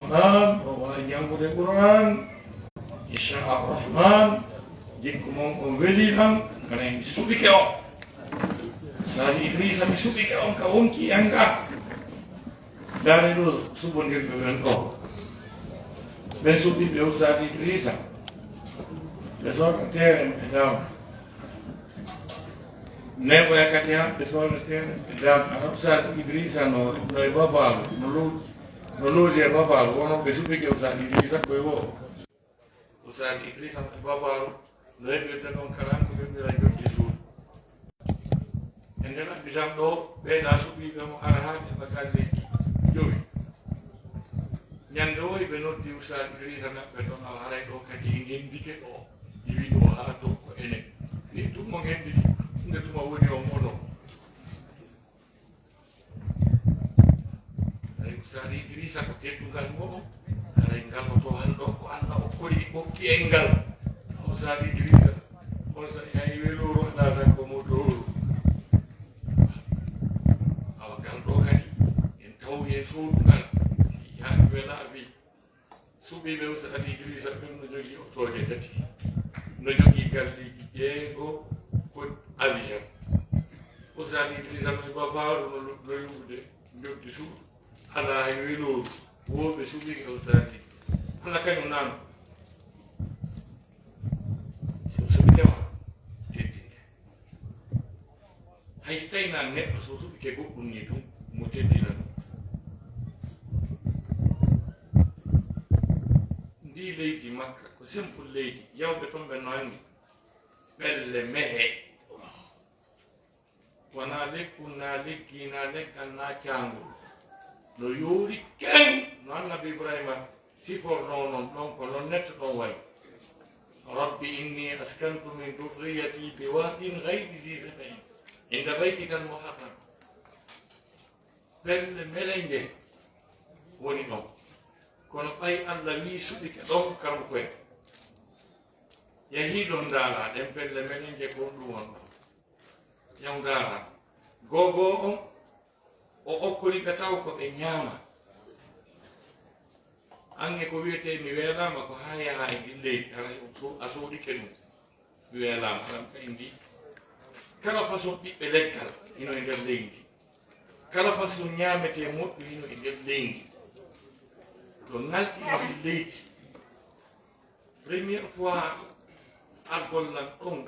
Rahman, bahwa yang boleh Quran, Isya Ar-Rahman, jika mau membeli lang, karena yang disubi kau, sehari ini sampai subi kau ki angka, dari dulu subun dia dengan kau, dan subi beliau sehari ini sam, besok nanti dalam, nego yang katanya besok nanti dalam Arab Saudi Idrisa no bapa Nulu dia bapa, orang besupi ke usaha Idrisa koyo, usaha Idrisa bapa, naik kita nong kalang kita belajar jisu. Endana bisa do, beda supi kamu arahan yang bakal di jui. Nyandoi benut di usaha Idrisa nak betul alarai do kaji ingin dike do, jadi do arah do ini. Itu mengendi, nggak cuma wujud omono. Sari Idrisa pakai tunggal mo, kalau enggal motohan doko anak okori boki enggal, Sari Idrisa, Sari highway loro nasa komodo, awak kalau kan, yang tahu yang sultan, yang belabi, subi belu Sari Idrisa pun menjadi otori jadi, menjadi kali Diego pun Abiyan, Sari Idrisa berbapa lalu di su. Ala hiwilu wo besubi kausari ala kan nan subi dewa tete haistai na net subi ke go kunni dum mo tete na ndi lady makka ko simple lady yaw be ton be nangi belle mehe wana le kunna le kina le kanna changu no yuri ken no Nabi Ibrahim sifar non kolon net no way Rabbi inni askantu min dhurriyyati biwadin ghayri zi zar'in inda baytika al-muharram bel melenge woni no kono pay Allah wi subi ke don karam ko yahi don dala dem bel melenge ko duwon yang dala gogo o okkoli ka taw ko ɓe ñaama ange ko wiyete mi weelama ko ha yaha e ɗin leydi ara a soodike ɗum mi weelama aɗam ka indi kala façon ɓiɓɓe leggal ino e nder leydi kala façon ñaamete moƴƴu ino e nder leydi to ngalti e nder leydi premiére fois argollan ɗon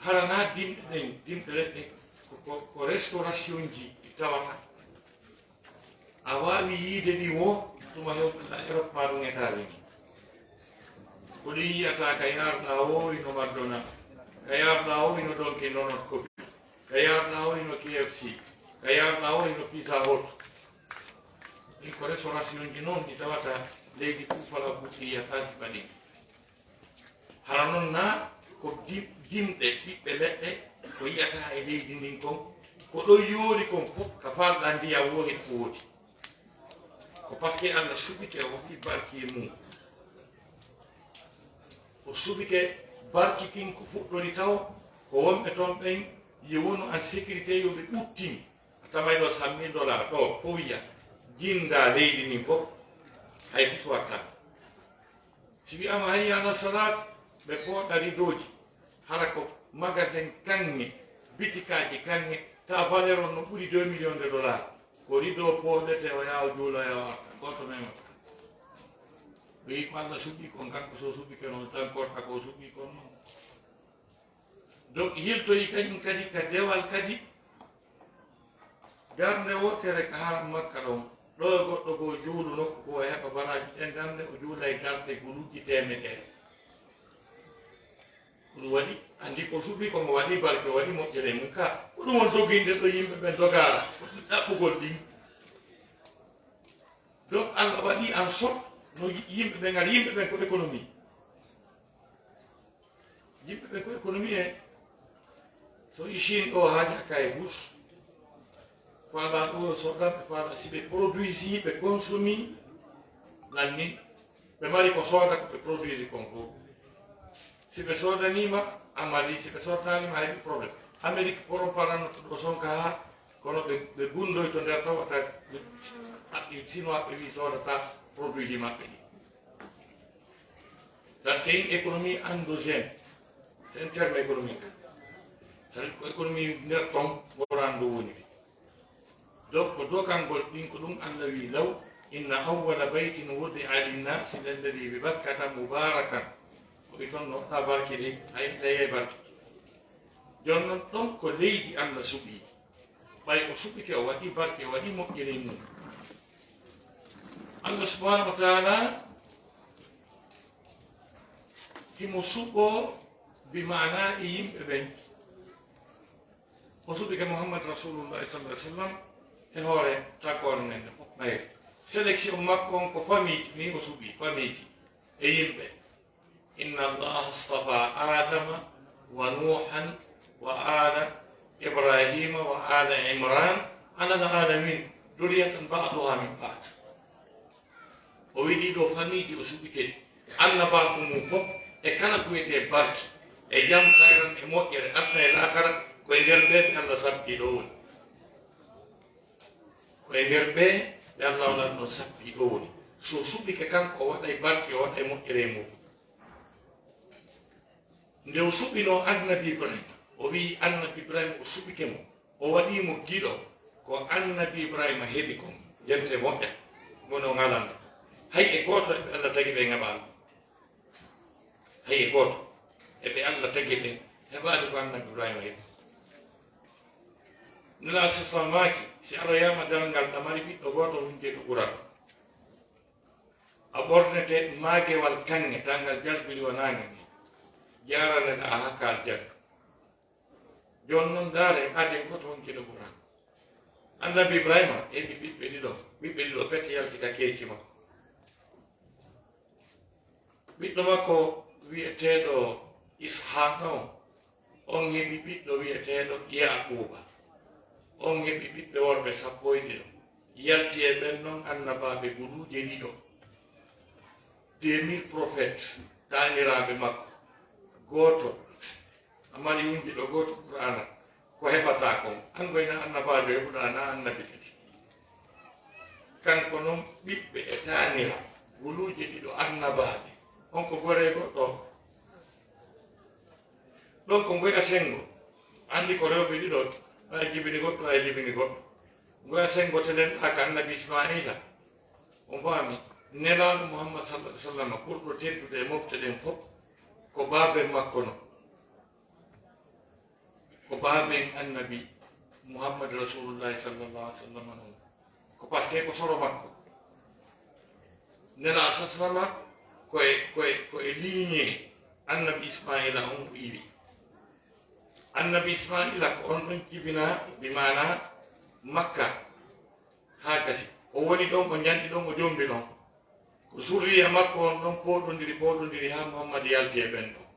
harana dimɓe leɗɗe ko restauration ji tawata a wawi yiide ɗi wo tuma hewɓeɗa Europe ma ɗum etare ni ko ɗi yiyata ka yarɗa o ino maddona ka yarɗa o ino donke nonot kopi ka yarɗa o ino KFC ka yarɗa o ino pizza hot ɗin ko restauration ji noon ɗi tawata leydi fufala fuɗɗi yataji baɗi hara noon na ko dimɗe ɓiɓɓe leɗɗe ko yiyata e leydi ndin kon ko ɗo yoori kon fof ka falɗa ndiyam woni ko woodi ko par ce que Allah subite o hokki barki e mum o subite barki kin ko fuɗɗori taw ko wonɓe toon ɓen yo wonu en sécurité yoɓe ɓuttini a taway ɗo $100,000 ɗo fo wiya jinda leydi ndin fof hay fis watta si wiyama hayyana salat ɓe pooɗa ridoji hara ko magasin kanŋe bitikaji kanŋe ta valeur on no ɓuri $2 millions ko rido pooɗete o yaha juuloya warta goto memata ɓe wi ko Allah suɓi kon kanko so suɓi ke noon tan korta ko suɓi kon noon donc yiltoyi kañum kadi ka dewal kadi darde wotere ka haram makka ɗon ɗo e goɗɗo go juulu nokku ko heɓa baraji ɗen darde o juula e darde gulujji temeɗere ɗum waɗi andi ko suɓi komo waɗi barke waɗi moƴƴere mum ka ko ɗum on doginde to yimɓe ɓe dogara ɗaɓɓugol ɗin donc Allah waɗi en sorte no yimɓe ɓe ngari yimɓe ɓen ko économie yimɓe ɓen ko économie e so Chine ɗo haaji hakka e bus faala ɗo soɗɗanɓe faala si ɓe produisi ɓe consumi lanni ɓe mari ko sooda ko ɓe produisi kon fof si ɓe soodanima amali si ɓe soodanima heɓi probléme Amérique poron parano ɗo sonka ha kono ɓe gundoy to nder tawata sino aɓe wi sodata produit ji maɓɓe ɗi ça c'est une économie endogène, c'est un terme économique. C'est-à-dire ko économie nder ton worando woni donc ko dokangol ɗin ko ɗum Allah wi law inna awwala baytin wudi'a linnasi lalladi bi bakkata mubarakan ko ɓe toon no ta barke de ay taye barke jon noon ɗon ko leydi Allah suɓi ɓay o suɓike o waɗi barke o waɗi moƴƴere mum Allah subhanahu wa taala himo suɓo bimana e yimɓe ɓen o suɓike Muhammad rasulullahi sallallahu alaihi wasallam e hoore takore men fof ɓayre sélection makko on ko famille ni o suɓi famille ji e yimɓe inna allaha astafa adama wa nuhan wa ala ibrahima wa ala imran ala alalamin duriyatan ba'duha min ba'd o wi ɗiɗo famille ji o suɓi kedi annabaku mum fof e kala ko wiyete barke e jam kayran e moƴƴere adna e lakara koye nder ɓe ɓe Allah sabbiɗo woni koye nder ɓe ɓe Allah waɗatno sabbiɗo woni so suɓike kanko o waɗay barke o waɗay moƴƴere e muɗum nde o suɓino annabi Ibrahima o wi annabi Ibrahima o suɓike mo o waɗimo giɗo ko annabi Ibrahima heɓi kon jente moƴƴa woni o ngalanda hay e goto eɓe Allah tagi ɓe ngaɓano hay e goto eɓe Allah tagi ɓe heɓade ko annabi Ibrahima heɓi nela sisa maki si Allah yama dalngal ɗamari ɓiɗɗo goto hunde ɗo ɓurata a ɓornete magewal kange tangal jalbiri wonange ni jaraneɗa a hakkal jagga jon noon daare aden goto wonke ɗo ɓurata annabi Ibrahima heɓi ɓiɓɓe ɗiɗo pete yaltita keeci makko ɓiɗɗo makko wiyeteɗo Ishaqa on heɓi ɓiɗɗo wiyeteɗo Yaquba on heɓi ɓiɓɓe worɓe 11 yalti e ɓen noon annabaɓe guluje ɗiɗo 2000 prophètes taaniraɓe makko goto amari windi ɗo goto qur'ana ko heɓata kon an goyna annabajo heɓuɗa na annabi kadi kanko noon ɓiɓɓe e taanira guluje ɗiɗo annabaɓe on ko gore goɗɗo ɗon ko ngoya sengo andi ko rewɓe ɗiɗo ay jibini goɗɗo ay jibini goɗɗo ngoya sengo telen ɗaka annabi Ismaila o mbami nelaɗo Muhammad sallallahu alaihi wasallam ɓurɗo teddude e mofte ɗen fof ko baben makko no ko baben annabi Muhammad rasulullahi sallallahu alaihi wasallam non ko par ce que ko soro makko nela sasama koye ligne annabi Ismaila on o iwi annabi Ismaila ko on ɗon jibina bi mana Makka ha gasi o woni ɗon ko janɗi ɗon ko jombi ɗon ko zurriya makko on ɗon poɗodiri ha Muhammad yalti e ɓen ɗon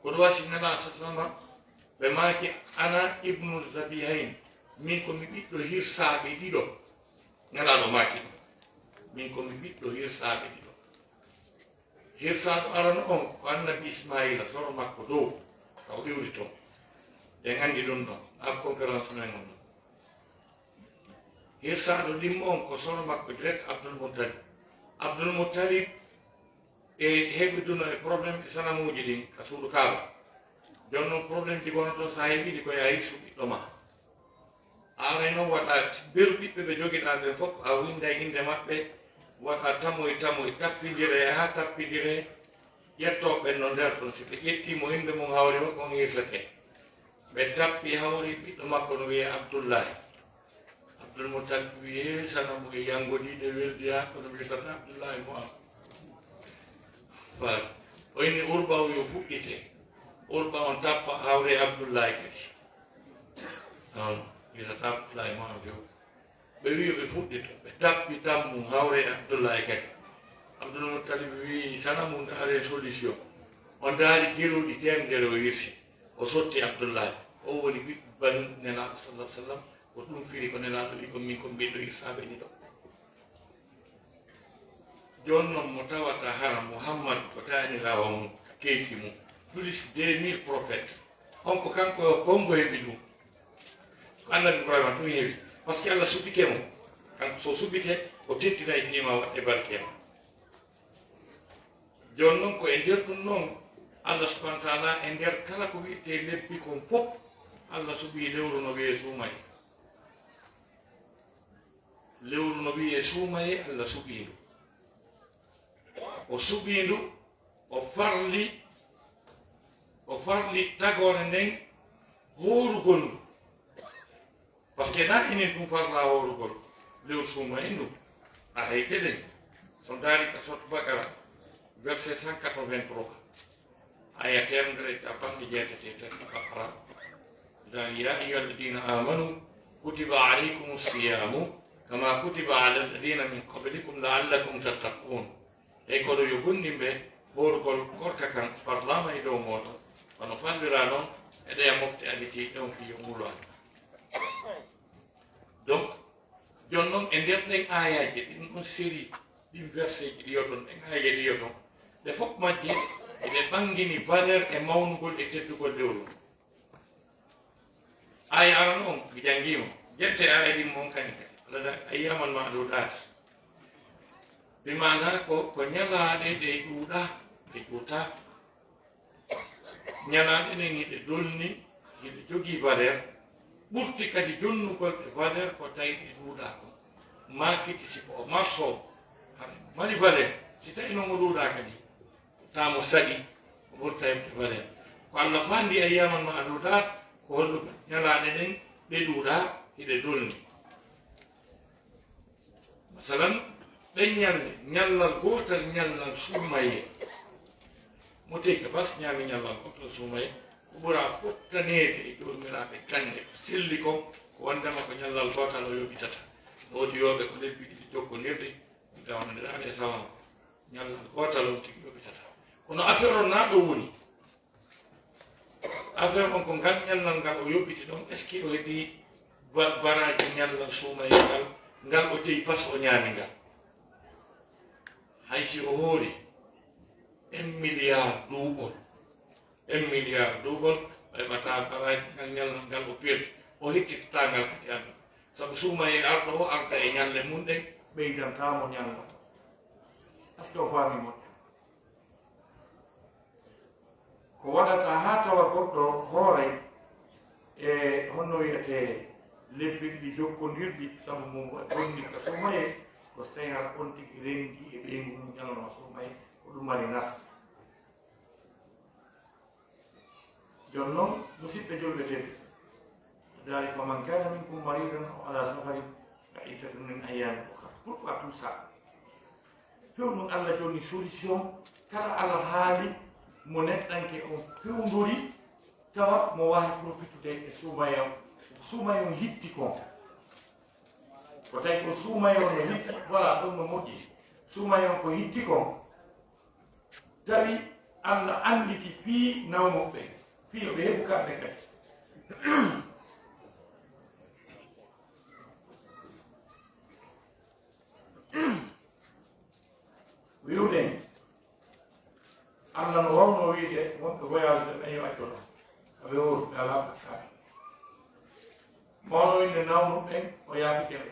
koɗo wasi nela sasama ɓe maki ana ibnu zabihain min komi ɓiɗɗo hirsaɓe ɗiɗo nelaɗo maki ɗon min komi ɓiɗɗo hirsaɓe ɗiɗo hirsaɗo arano on ko annabi Ismaila soro makko dow kaw iwri toon en andi ɗum ɗon ab conférence men on ɗon hirsaɗo limmo on ko soro makko direct Abdoul Muttalib e heɓiduno e probléme e sanamuji ɗin ka suudu Kaaba jon noon probléme ji gono toon sa heɓiɗi ko ya hirsu ɓiɗɗo ma aray noon waɗa beru ɓiɓɓe ɓe joguiɗa ɓe fof a winda inde maɓɓe waɗa tamoye tappidire ha tappidire ƴettoɓe no nder ɗon si ɓe ƴettimo inde mum hawri makko on hirsete ɓe tappi hawri ɓiɗɗo makko no wiye Abdoullahi Abdoul Muttalib wiye sanamu e yangodiɗe weldi ha kono wiyetata Abdoullahi mo am wala o inni urba o yo fuɗɗite urba on tappa hawre Abdoullahi kadi non wiyetata Abdoullahi mo am few ɓe wi ɓe fuɗɗito ɓe tappi tammu hawre Abdoullahi kadi Abdoul Muttalib wi sanamu ndaare solution o ndaari geruɗi temedere o hirsi o sotti Abdoullahi o woni ɓiɓɓe banu nelaɗo sallah sallam ko ɗum firi ko nelaɗo wi ko min ko mbiɗɗo hirsaɓe ɗiɗo jon noon mo tawata hara Muhammad ko tanirawo mum keyfi mum plus 2000 prophètes on ko kanko kongo heɓi ɗum ko annabi Ibrahima ɗum heewi par ce que Allah suɓike mo kan so subite o tettina e nima watte barkema jonnon ko e nder ɗum noon Allah subhanahu wa taala e nder kala ko wi'ete lebbi kon fof Allah suɓi lewru no wiye suumaye lewru no wiye suumaye Allah suɓindu o suɓindu o farli tagore nden horugol ndu par ce que na enen ɗum farla horugol lewru suumaye ndu a hayde ɗen so daari ka sot bakara verset 183 aya temedere capanɗe jeetati tati bakara daari ya ayuha alladina amanu kutiba alaykum siyamu kama kutiba ala alladina min qablikum laallakum tattaqun e koɗo yo gondimɓe horugol korka kan parlama e dow moɗon kono fallira noon eɗe mofte aditi ɗon fiyo ngulani donc jonnon e nder ɗen ayaji ɗin ɗon série ɗin verset ji ɗiyoton ɗen ayaji ɗiyoton ɗe fof majji eɓe ɓangini valeur e mawnugol e teddugol lewru aya aran on mi jangima jette aya ɗin mon kani kadi alada ayyaman ma ɗuɗat bimana ko ñalaɗe ɗe ɗuuɗa ɗe ƴuuta ñalaɗe ɗen hiɗe dolni hiɗe jogii valeur ɓurti kadi jonnugol e valeur ko tawi ɗe ɗuuɗa ko makiti siko o marso mari valeur si tawi noon o ɗuuɗa kadi tamo saɗi o ɓurta heɓde valeur ko Allah fandi ayyaman ma ɗuuɗat ko holluɓe ñalaɗe ɗen ɗe ɗuuɗa hiɗe dolni masalan ɗen ñalde ñallal gotal ñallal suumaye mo teki bas ñaami ñallal gotal suumaye ko ɓura fottanede e jomiraɓe kande selli ko wondema ko ñallal gotal o yoɓitata woodi yoɓe ko lebbi ɗiɗi jokkodirde dawnodiraɗe sawaw ñallal gotal on tigi yoɓitata kono affaire o naɗo woni affaire on ko ngal ñallal ngal o yoɓiti ɗon est ce que o heeɓi baraji ñallal suumaye ngal o tewi pas o ñaami ngal haysi o hoori 1 milliard duuɓol 1 milliard duuɓol o heɓata baraji ngal ñallal ngal o pirde o hettitata ngal kadi andu sabu suumaye arɗo o arda e ñalle mum ɗen ɓeydantamo ñallal est ce que o faami moƴƴo ko waɗata ha tawa goɗɗo hoore e honno wiyete lebbi ɗiɗi jokkodirɗi sabu mum bonni ka suumaye ko so tawi har on tigi rendi e ɓeygu mum ñalano suumaye ko ɗum mari nas jon noon musidɓe julɓe tedde daari faman kana minkum maridan o ala safari fa iddatun min ayami ukhra pourquoi tout ça fewɗum Allah joni solution kala ala haali mo neɗɗanke on fewndori tawa mo wawi profitude e suumaye o suumaye on hitti kon ko tawi ko suumaye on no hitti voilà ɗum no moƴƴi suumaye on ko hitti kon tawi Allah anditi fii nawmoɓe fii yoɓe heɓu kamɓe kadi wiwɗen Allah no wawno wiide wonɓe voyage ɓe ɓen yo accoɗo aɓe woruɓe ala ɓakkaɓe mawno winde nawnu ɓen o yaafi ƴeɓe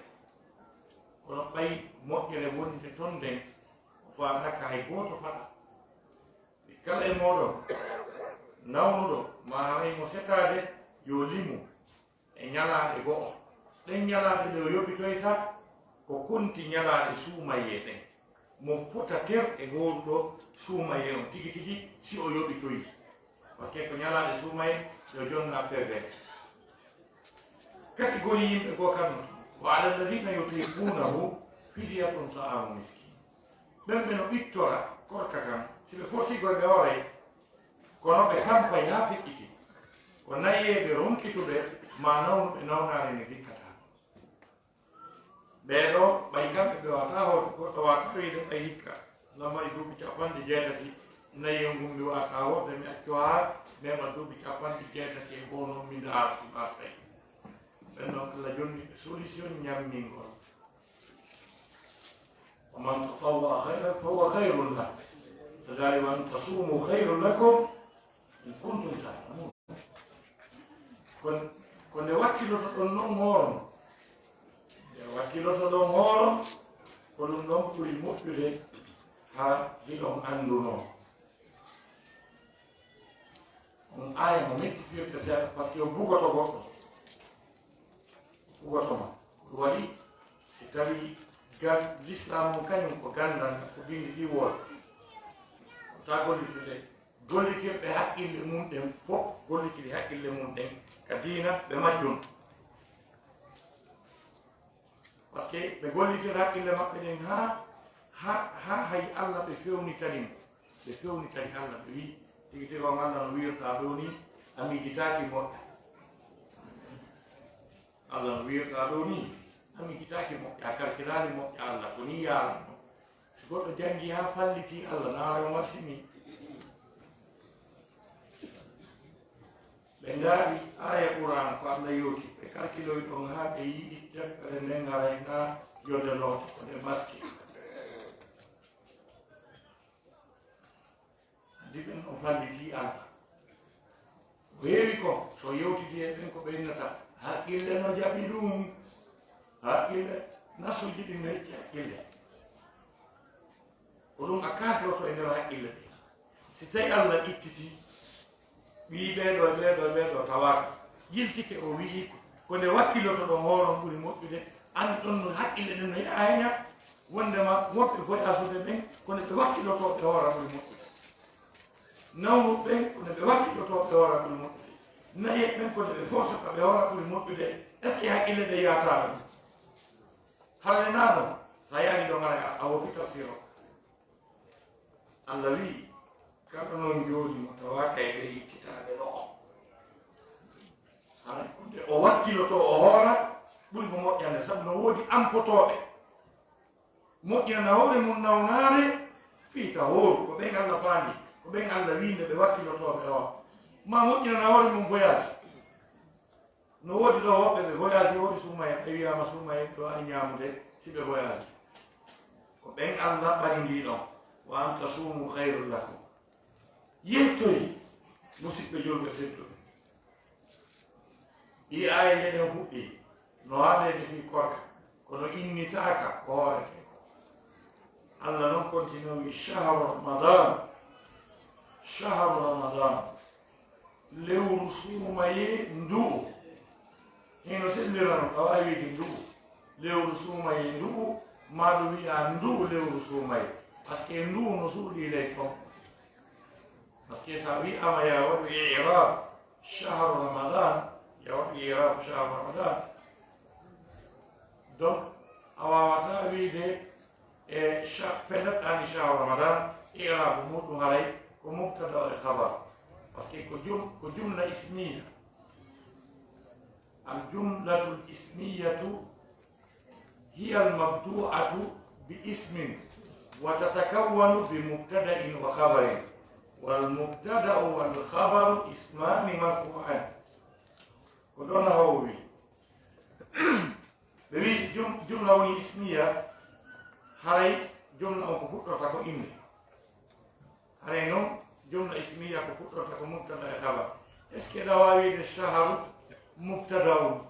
kono ɓayi moƴƴere wonde toon nden o faamaka hay gooto faɗa kala e moɗon nawnuɗo ma haraymo setade yo limu e ñalaɗe go'o ɗen ñalaɗe ɗe o yoɓitoyta ko konti ñalaɗe suumaye ɗen mo fota ter e horuɗo suumaye on tigi tigi si o yoɓitoyi par ce que ko ñalaɗe suumaye yo jonna fevere catégorie yimɓe goo kam wa ala alladina yutiqunahu fidyatun ta'amu miskin ɓen ɓe no ɓittora korka kam siɓe foti goɓe oray kono ɓe tampay ha feƴƴiti ko nayeɓe ronkituɓe ma nawnuɓe nawnare ne dikkata ɓeɗo ɓay kamɓe ɓe wata hoto goɗɗo wata wiide ɓay hikka lamari duuɓi capanɗe jeetati nayi ngum mi wata hoɓe mi acco ha mema duuɓi capanɗe jeetati e gonon mi daara si ɓartay ɓen noon Allah jonni ɓe solution ñammingol ومن تطوع خيرا فهو خير له فذلك وان تصوموا خير لكم ان كنتم تعلمون كن wakkiloto ɗon noon hoorno nde wakkiloto ɗon hoore ɗum ɗon ɓuri moƴƴude ha hiɗon annduno on aya mo metti firde seeɗa par ce que o bugoto goɗɗo bugotoma ɗum waɗi si tawi l'islam mum kañum ko gandan ko bindi ɗiwol ta gollitude gollitirɓe haqqille mum ɗen fof gollitiri haqqille mum ɗen ka diina ɓe majjum par ce que ɓe gollitir haqqille maɓɓe ɗen ha hay allah ɓe fewnitani allah ɓe wi tigi tigi on allah no wirta ɗo ni a mijitaki moƴƴa allah no wirta ɗo ni a mijitaki moƴƴa a karkirani moƴƴa allah ko ni yaalano so goɗɗo jangi ha falliti allah naarayo marsini ɓe ngaari aya qouran ko allah yewti ɓe karkiloy ɗon ha ɓe yiɗi deftere nden ngaray na yode loote ko nde maski andi ɓen o falliti allah o heewi ko so yewtidi e ɓen ko ɓennata haqqille no jaɓi ɗum haqqille nasuji ɗi no hecci haqqille ko ɗum a kaatoto e nder haqqille ɗe si tawi allah ittiti ɓii ɓeeɗo tawaka yiltike o wii ko nde wakkiloto ɗon hooron ɓuri moƴƴude andi ɗon no haqqille ɗen no heƴa wondema woɓɓe voyasude ɓen kono ɓe wakkilotoɓe hoora ɓuri moƴƴude nawnu ɓen kono ɓe wakkilotoɓe hoora ɓuri moƴƴude naye ɓen kono ɓe forsata ɓe hoora ɓuri moƴƴude est ce que haqqille ɗe yataɗo ɗum halle naɗon sa yaani ɗo gara a wobi tafsir o allah wi kala noon jooɗi mo tawaka e ɓe yittitaɓe ɗo hara nde o wakkiloto o hoora ɓuri mo moƴƴande sabu no woodi ampotoɓe moƴƴana hoore mum nawnaare fiita hooru ko ɓen allah faandi ko ɓen allah winde ɓe wakkilotoɓe o ma moƴƴinana hoore mum voyage no woodi ɗo woɓɓe ɓe voyage woodi sumayen ɓe wiyama sumayen ɗo ani ñamude si ɓe voyage ko ɓen allah ɓarindi ɗon wa an tasumu hayrun lakum yettoyi musidɓe julɓe tedduɓe ɗi aya ndeɗen fuɗɗi no haalede fi korka kono innitaka ko hoorete ko allah noon continue wi chahru ramadan lewru suumaye ndu'u hino sellirano ka wawi wiide ndu'u lewru suumaye ndu'u maɗo wiya ndu'u lewru suumaye par ce que ndu'u no suuɗi ley ton par ce que sa wiyama ya waɗu irab chahru ramadan ya waɗu irab chahru ramadan donc a wawata wiide e pelleɗɗani chahru ramadan irabu muɗum haray ko mubtada e khabar par ce que ko jumla ismiya الجملة الاسمية هي المبدوءة باسم وتتكون بمبتدأ وخبر والمبتدأ والخبر اسمان مرفوعان كلنا هو بيش جملة اسمية هاي جملة كفوتة تكو إني هاي نو جملة اسمية كفوتة تكو مبتدأ خبر اسكي دواوي الشهر مبتدا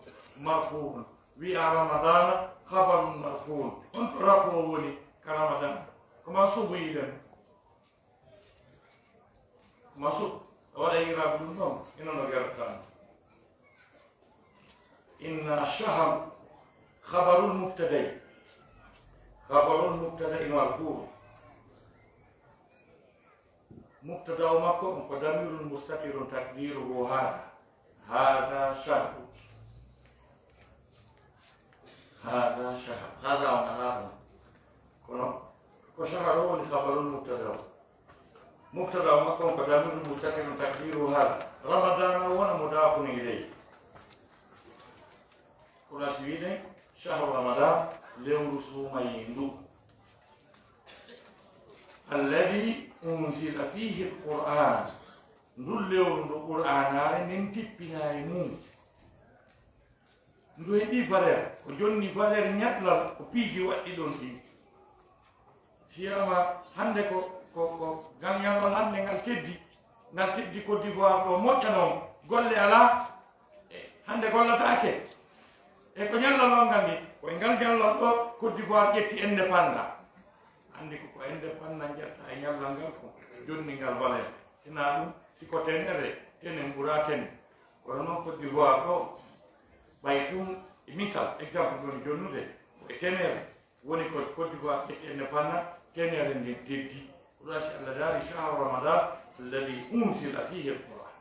مرفوع ويا رمضان خبر مرفوع انت رفعوني كرمضان كما سويدا كما سو ولا يراب النوم انه نغيرتان ان الشهر خبر المبتدا مرفوع مبتدا ومكو ضمير مستتر تقديره هذا شهر هذا وهذا وشهر هو الخبر المبتدا مبتدا ومكون قدام المستقيم تقدير هذا رمضان وانا مضاف اليه كل سيدي شهر رمضان ليوم صومين الذي انزل فيه القران ndu lewru ndu qur'anare nden tippinayi mum ndu heɓi valeur ko jonni valeur ñaɗlal ko piiji waɗɗi ɗon ɗi siyama hande ko ngal ñallal hande ngal teddi Côte d'Ivoire ɗo moƴƴa noon golle ala hande gollatake e ko ñallal on ngal ni ko ngal jallal ɗo Côte d'Ivoire ƴetti indépendant andi ko indépendant jetta e ñallal ngal ko jonni ngal walee sina ɗum siko tenere tenen ɓura tene kono noon Côte d'Ivoire ɗo ɓay tum misal exemple joni jonnude e tenere woni ko Côte d'Ivoire ƴetti indépendant tenere nde teddi ko si Allah daari shahru ramadan alladi unsila fihi alquran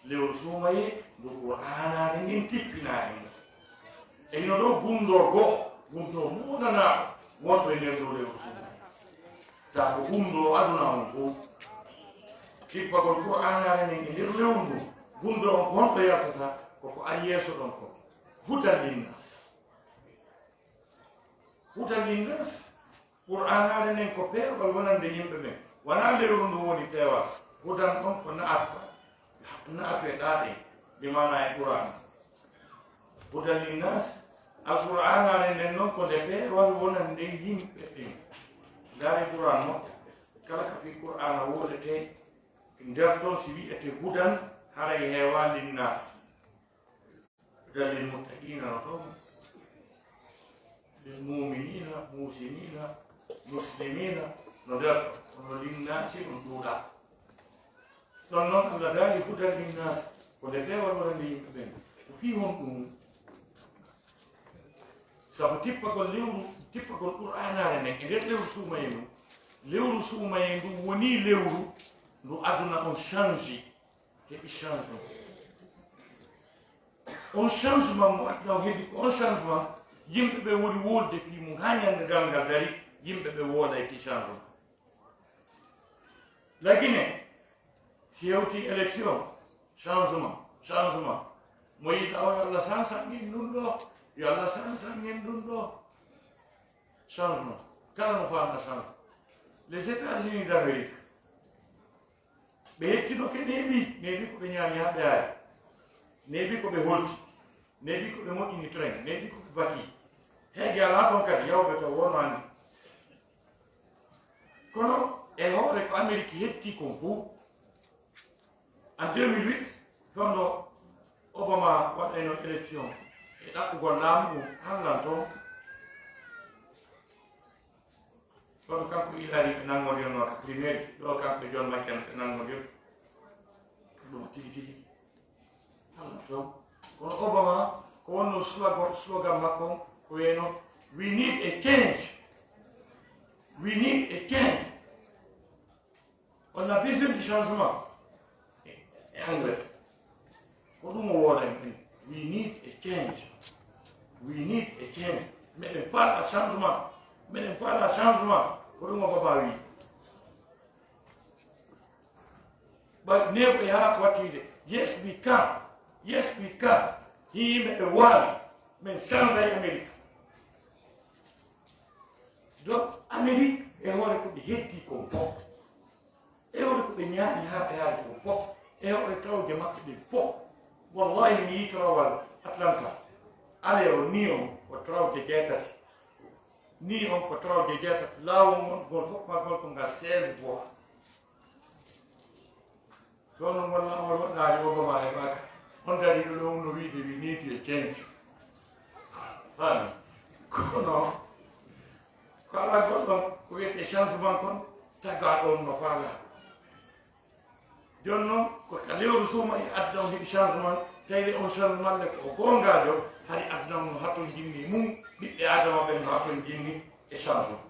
lewru suumaye ndu qur'anade ndin tippinaɗe mo e ino ɗo gumdo muɗanaɗo wonto e nder dow lewru suumaye ta ko gumdo aduna on fof tippagol qur'anade nden e nder lewru ndu gumdo on ko honto yartata koko ari yeeso ɗon ko hudan linnas qur'anade nden ko peewal wonande yimɓe ɓen wona lewru ndu woni peewal hudan ɗon ko naatu e ɗaaɗe mi mana e qur'an hudan linnas alqur'anade nden noon ko nde peewal wonande yimɓe ɓen ndaari qur'an moƴƴa kala ka fi qur'ana woodete nder toon si wiyete hudan haray heewa linnas hudan lilmuttaqina no toon lilmuminina musinina muslimina no nder ono linnasi ɗum ɗuuɗa ɗon noon Allah daali hudan linnas ko nde peewal wonande yimɓe ɓen ko fii hon ɗum sabu tippagol qur'anare nden e nder lewru suumaye ndu lewru suumaye ndu woni lewru ndu aduna on change heɓi changement on changement mo aduna o heɓi ko on changement yimɓe ɓe woni wolde fii mum ha ñande ngal ngal dari yimɓe ɓe wooda e fi changement lagine si hewti élection changement mo yiɗa o yo Allah sansangin ɗum ɗo yo Allah sansangin ɗum ɗo changement kala no faamna changement les États-Unis d'Amérique ɓe hettinoke neeɓi ko ɓe ñaami ha ɓe aari neeɓi ko ɓe holti neeɓi ko ɓe moƴƴini train neeɓi ko ɓe baki heege ala toon kadi yawɓe to wono andi kono e hoore ko Amérique hetti kon fof en 2008 fonno Obama waɗayno élection e ɗaɓɓugol laamu ɗum hanlan toon kono kanko Hillary ɓe nangodirno ka primaire ɗo kanko ɓe John McCain ɓe nangodir ɗum tigi tigi hanlan toon kono Obama ko wonno slogan makko ko wiyeno we need a change on a besoin de changement e anglais ko ɗum o wooda en we need a change meɗen faala changement ko ɗum o Baba wi ɓa neɓo e haa ko wattide yes we can yimɓe ɓe waawi min change e Amérique donc Amérique e hoore ko ɓe heddi kon fof e hoore ko ɓe ñaami haa ɓe haali kon fof e hoore tawde maɓɓe ɗen fof wallahi mi yi trawal Atlanta ale o ni on ko trawde jeetati ni on ko trawde jeetati laawol ngol gol fof magol ko nga 16 voix sono ngol laawol waɗaari Obama e Baka on dari ɗo ɗo no wiide we need a change hani kono ko ala goɗɗon ko wiyete changement kon taga ɗon no faala joni noon ko ka lewru suuma e aduna o heɓi changement tawde on changement le ko gongajo hari aduna no hatton jinni mum ɓiɓɓe adama ɓen no hatton jinni e changement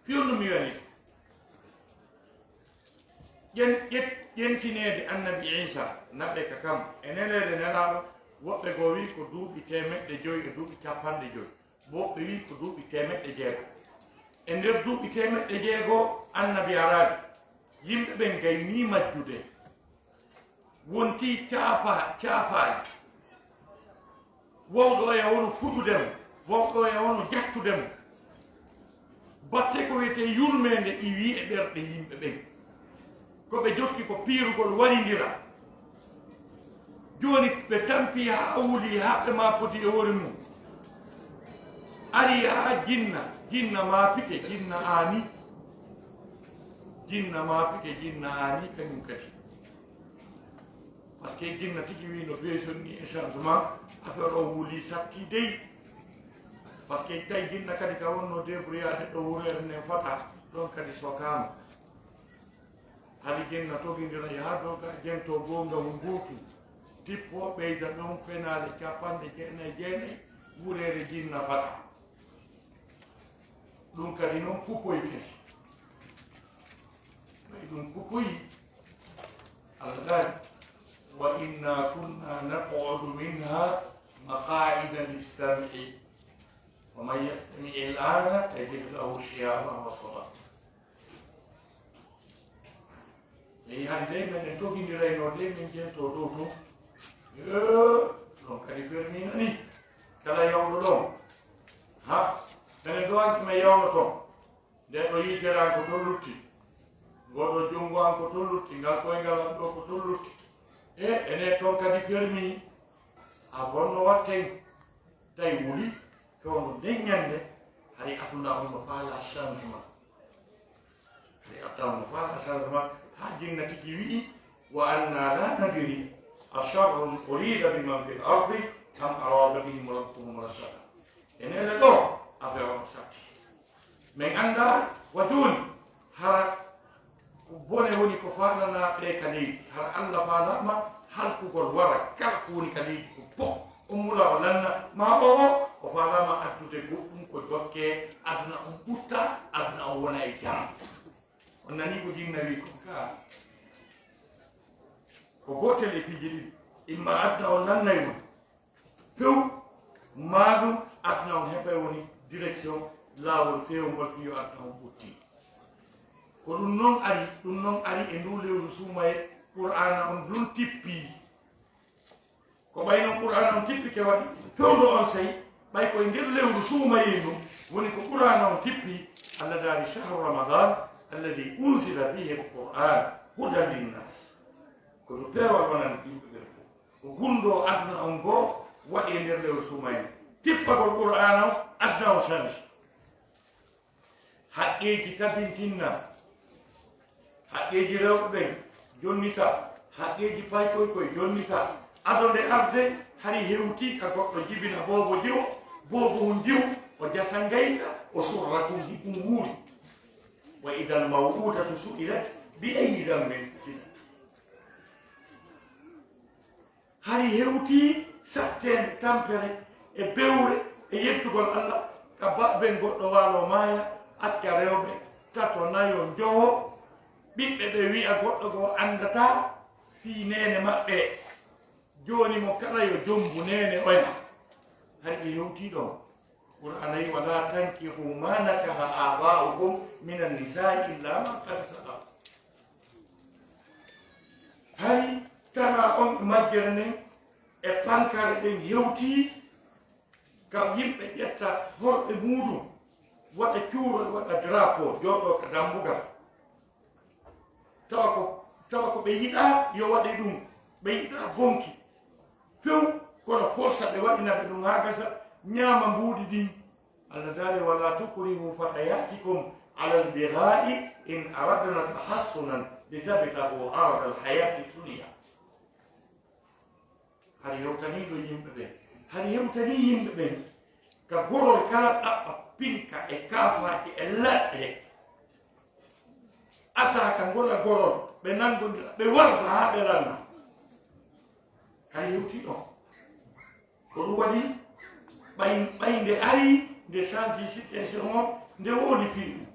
fiirno mi wiyani ƴentinede annabi Isa naɓɓe ka kam e nelede nelaɗo woɓɓe goo wi ko duuɓi 100 e duuɓi 50 woɓɓe wi ko duuɓi 600 e nder duuɓi 600 annabi araɓe yimɓe ɓen gayni majjude wonti caafaji wowɗo e wono fuɗudemo wowɗo e wono jattudemo batte ko wiyete yurmede iwi e ɓerɗe yimɓe ɓen koɓe jokki ko piirugol walidira joni ɓe tampi ha wuli ha ɓe ma poti e hoore mum ari ha jinna ma pike jinna ani kañum kadi par ce que jinna tigi wi no feesonni e changement affaire o wuli satti dey parce que tay jinna kadi ka wonno débrouillade ɗo wurere ne fata ɗon kadi sokama hadi jinna togindira yaado ga jento gonga ngutu tippo ɓeyda ɗon penale capanɗe jeenayi wurere jinna fata ɗum kadi noon kupoy kadi ɓay ɗum kupoyi Allah gani wa inna kunna naqudu minha maqaida lis-sam'i wa man yastami' al-ana yajid lahu shihaban rasada eyi hande minen togindirayno de min jento ɗo to ɗon kadi fermina ni kala yawɗo ɗon ha minen do anki men yawno toon nden ɗo yitere an ko ton lutti goɗo jungo an ko ton lutti ngal koyngal an ɗo ko ton lutti ene toon kadi fermi a bonno watten tawi wuli fewno nden ñande hay aduna on no faala changement hay aduna no faala changement ha jinna tigi wi'i wa anna la nadiri asharrun urida biman fi l ardi am arada bihim rabbuhum rashada enene ɗo affaire on satti min anda wa joni hara bone woni ko falana ɓe ka leydi hara allah falama halkugol wara kala ko woni ka leydi ko fof ummula o lanna ma o falama addude goɗɗum ko jokke aduna on ɓutta aduna on wona e jam on nani ko jinna wi ko ka ko gotel e piji ɗiɗi imma aduna on nannay woni few maɗum aduna on heɓay woni direction laawol fewngol fiyo aduna on ɓutti ko ɗum noon ari e ndu lewru suumaye qur'ana on ɗum tippi ko ɓay noon qur'ana on tippi ke waɗi fewndo on sey ɓay koye nder lewru suumaye ɗum woni ko qur'ana on tippi allah daari chahru ramadan alladi unsila fihi lqur'an hudan linnas ko ɗo peewal wonan yimɓe ɓen fof ko gundo aduna on goo waɗi e nder lewru suumaye tippagol qur'ana o aduna o change haqqeji tabintinna haqqeji rewɓe ɓen jonnita haqqeji paykoy koye jonnita adonde arde hari hewti ka goɗɗo jibina boobo diwo boobo hum diw o jasa ngayka o surra kum ɗum wuuri wa idal mawudatu su'ilat bi ayi dambin qutilat hari hewti sattende tampere e bewre e yettugol allah ka baɓen goɗɗo waalo maaya acca rewɓe tato nayo jowo ɓiɓɓe ɓe wi'a goɗɗo goo andata fii nene maɓɓe joni mo kala yo jombu nene oya hari ɓe hewti ɗon qur'anayi wala tankihu ma nakaha aba'ukum min annisai illa ma qad salaf hari tana on ɓe majjere nden e pankare ɗen hewti kam yimɓe ƴetta horɓe muɗum waɗa cuuro waɗa drapeau joɗo ka dambugal tawa ko ɓe yiɗa yo waɗe ɗum ɓe yiɗa bonki few kono forsa ɓe waɗinaɓe ɗum ha gasa ñaama mbuuɗi ɗin allah daali wala tukrihu fatayatikum ala lbira'i in aradna tahassunan litabtagu arada alhayati dunia hari hewtaniɗo yimɓe ɓen hari hewtani yimɓe ɓen ka gorol kala ɗaɓɓa pinka e kaafaji e leɗɗe ataka gola gorol ɓe nangodira ɓe warda ha ɓe ranna hay hewti ɗon ko ɗum waɗi ɓay nde ari nde changi situation o nde woodi fiɗum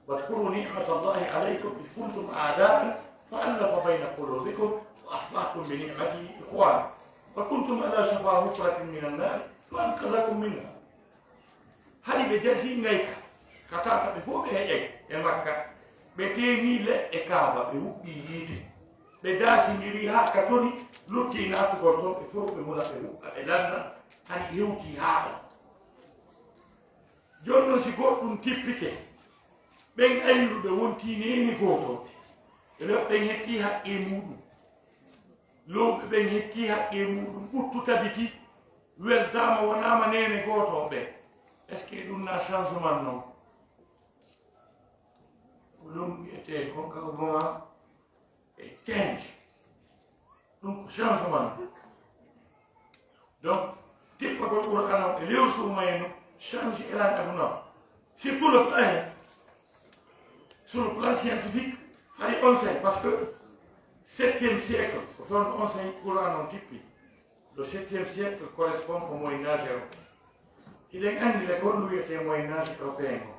واذكروا نعمة الله عليكم إذ كنتم أعداء فألف بين قلوبكم وأصبحتم بنعمته إخوانا وكنتم على شفا حفرة من النار فأنقذكم منها هاي بجزي نيكا كتاتا بفوق هيك مكة بتيني لإكابة بهوكي ييتي بداسي نريها كتوني لوتي ناتو كورتون بفوق بمولا بهوكا إلانا هاي هوكي هذا جونو سيكورتون تيبيكي ɓen ayruɓe wonti neni goto rewɓen hetti haqqe muɗum lowɓe ɓen hetti haqqe muɗum ɓuttu tabiti weltama wonama nene goto ɓe est ce que ɗum na changement noon ko ɗum wiyete concavement e change ɗum ko changement donc tippa ko Qur'an e lew suumayno change elan aduna surtout le plan sur le plan scientifique hay on sait parce que 7e siècle au fond on sait Qur'an on tippi le 7e siècle correspond au Moyen-Âge européen hiɗen andi le gonɗo wiyete Moyen-Âge européen ko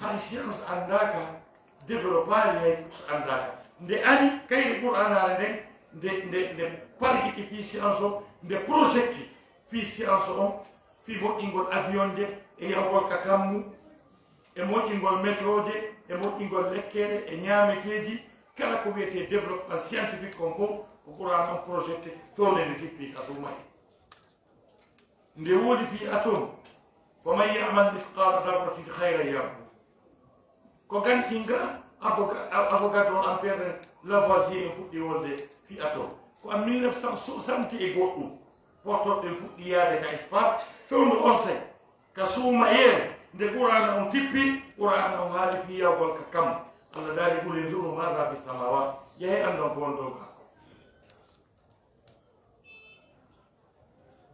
hay science andaka développari hay fof andaka nde ari kayde Qur'anare nde parkiti fi science o nde projecti fi science o fi moƴƴingol avion je e yawgol ka kammu e moƴƴingol métro je e moƴƴingol lekkere e ñaameteji kala ko wiyete développement scientifique kon fof ko Qur'an on projecté fewne nde tippi ka sumay nde woodi fi atome faman yamal mithqala darratin hayran yarahu ko gantinga avogadro ampere Lavoisier en fuɗɗi wolde fi atome ko en 1960 e goɗɗum portoɗen fuɗɗi yaade ka espace fewndu on sey ka suuma yeere nde Qur'ana on tippi Qur'ana on haali fi yawgol ka kam Allah daari ɓuri nzuru maga fi samawat yehe andon ko won dow gako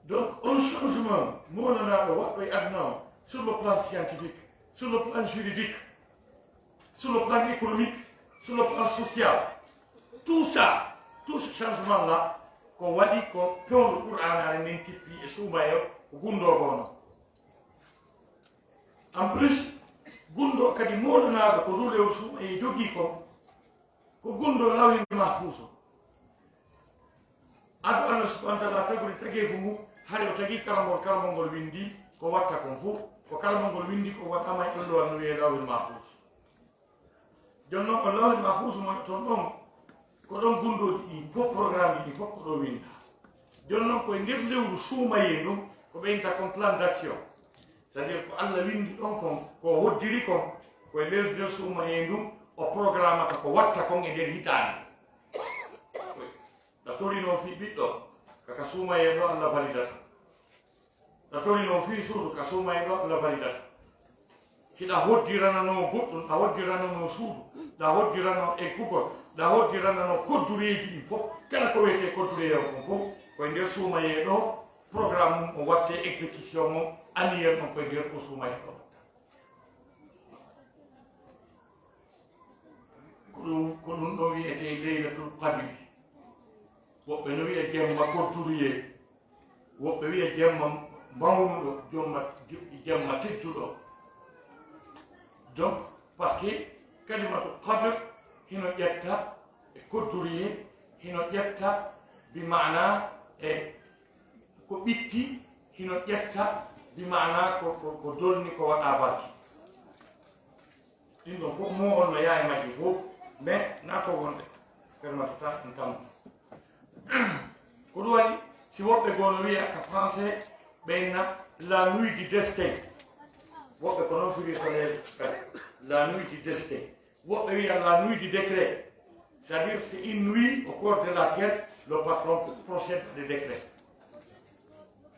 donc un changement monanaɗo waɗɗo e aduna o sur le plan scientifique sur le plan juridique sur le plan économique sur le plan social tout ça tout ce changement là ko waɗi ko fewndu Qur'anare nden tippi e suumayo ko gundo gono en plus gundo kadi moɗonaɗo ko rulew suuma e jogui ko gundo lawhi mahfous o ado Allah subhanahu wa ta'ala tagori tagefu ngu haɗe o tagui karamol ngol windi ko watta kon fof ko karamol ngol windi ko waɗama e ɗollo no wiye lawhi mahfous jonnon o lawhi mahfous mo toon ɗon ko ɗon gundoji ɗi fof programme ɗi fof ko ɗo winda jonnon koye nder lewru suumaye ɗum ko ɓeynta kon plan d' action c'est à dire ko Allah windi ɗon kon ko hoddiri kon koye nder suumaye ɗum o programme ka ko watta kon e nder hitande ɗa torino fi ɓiɗɗo kaka suumaye ɗo Allah validata ɗa torino fi suudu ka suumaye ɗo Allah validata hiɗa hoddiranano goɗɗum ɗa hoddiranano suudu ɗa hoddirano eggugol ɗa hoddiranano koddureji ɗi fof kala ko wiyete koddureyo kon fof koye nder suumaye ɗo programme mum o watte exécution mum annuel on koye nder ko suumaye ɗo watta ko ɗum ɗo wiyete leylatul qadri woɓɓe no wiya jemma kodduruye woɓɓe wiya jemma mawnuɗo jemma tedduɗo donc par ce que kalimatu qadr hino ƴetta e kodduruye hino ƴetta bi mana e ko ɓitti hino ƴetta bi mana ko dolni ko waɗa barki ɗin ɗon fof mo on no yaye majji fof mais nato wonde permatata en kam ko ɗum waɗi si woɓɓe gono wiya ka français ɓeyna la nuit du destin woɓɓe ko noon firitoneede kadi la nuit du destin woɓɓe wiya la nuit du décret c'est-à-dire c'est une nuit au cours de laquelle le patron procède à des décrets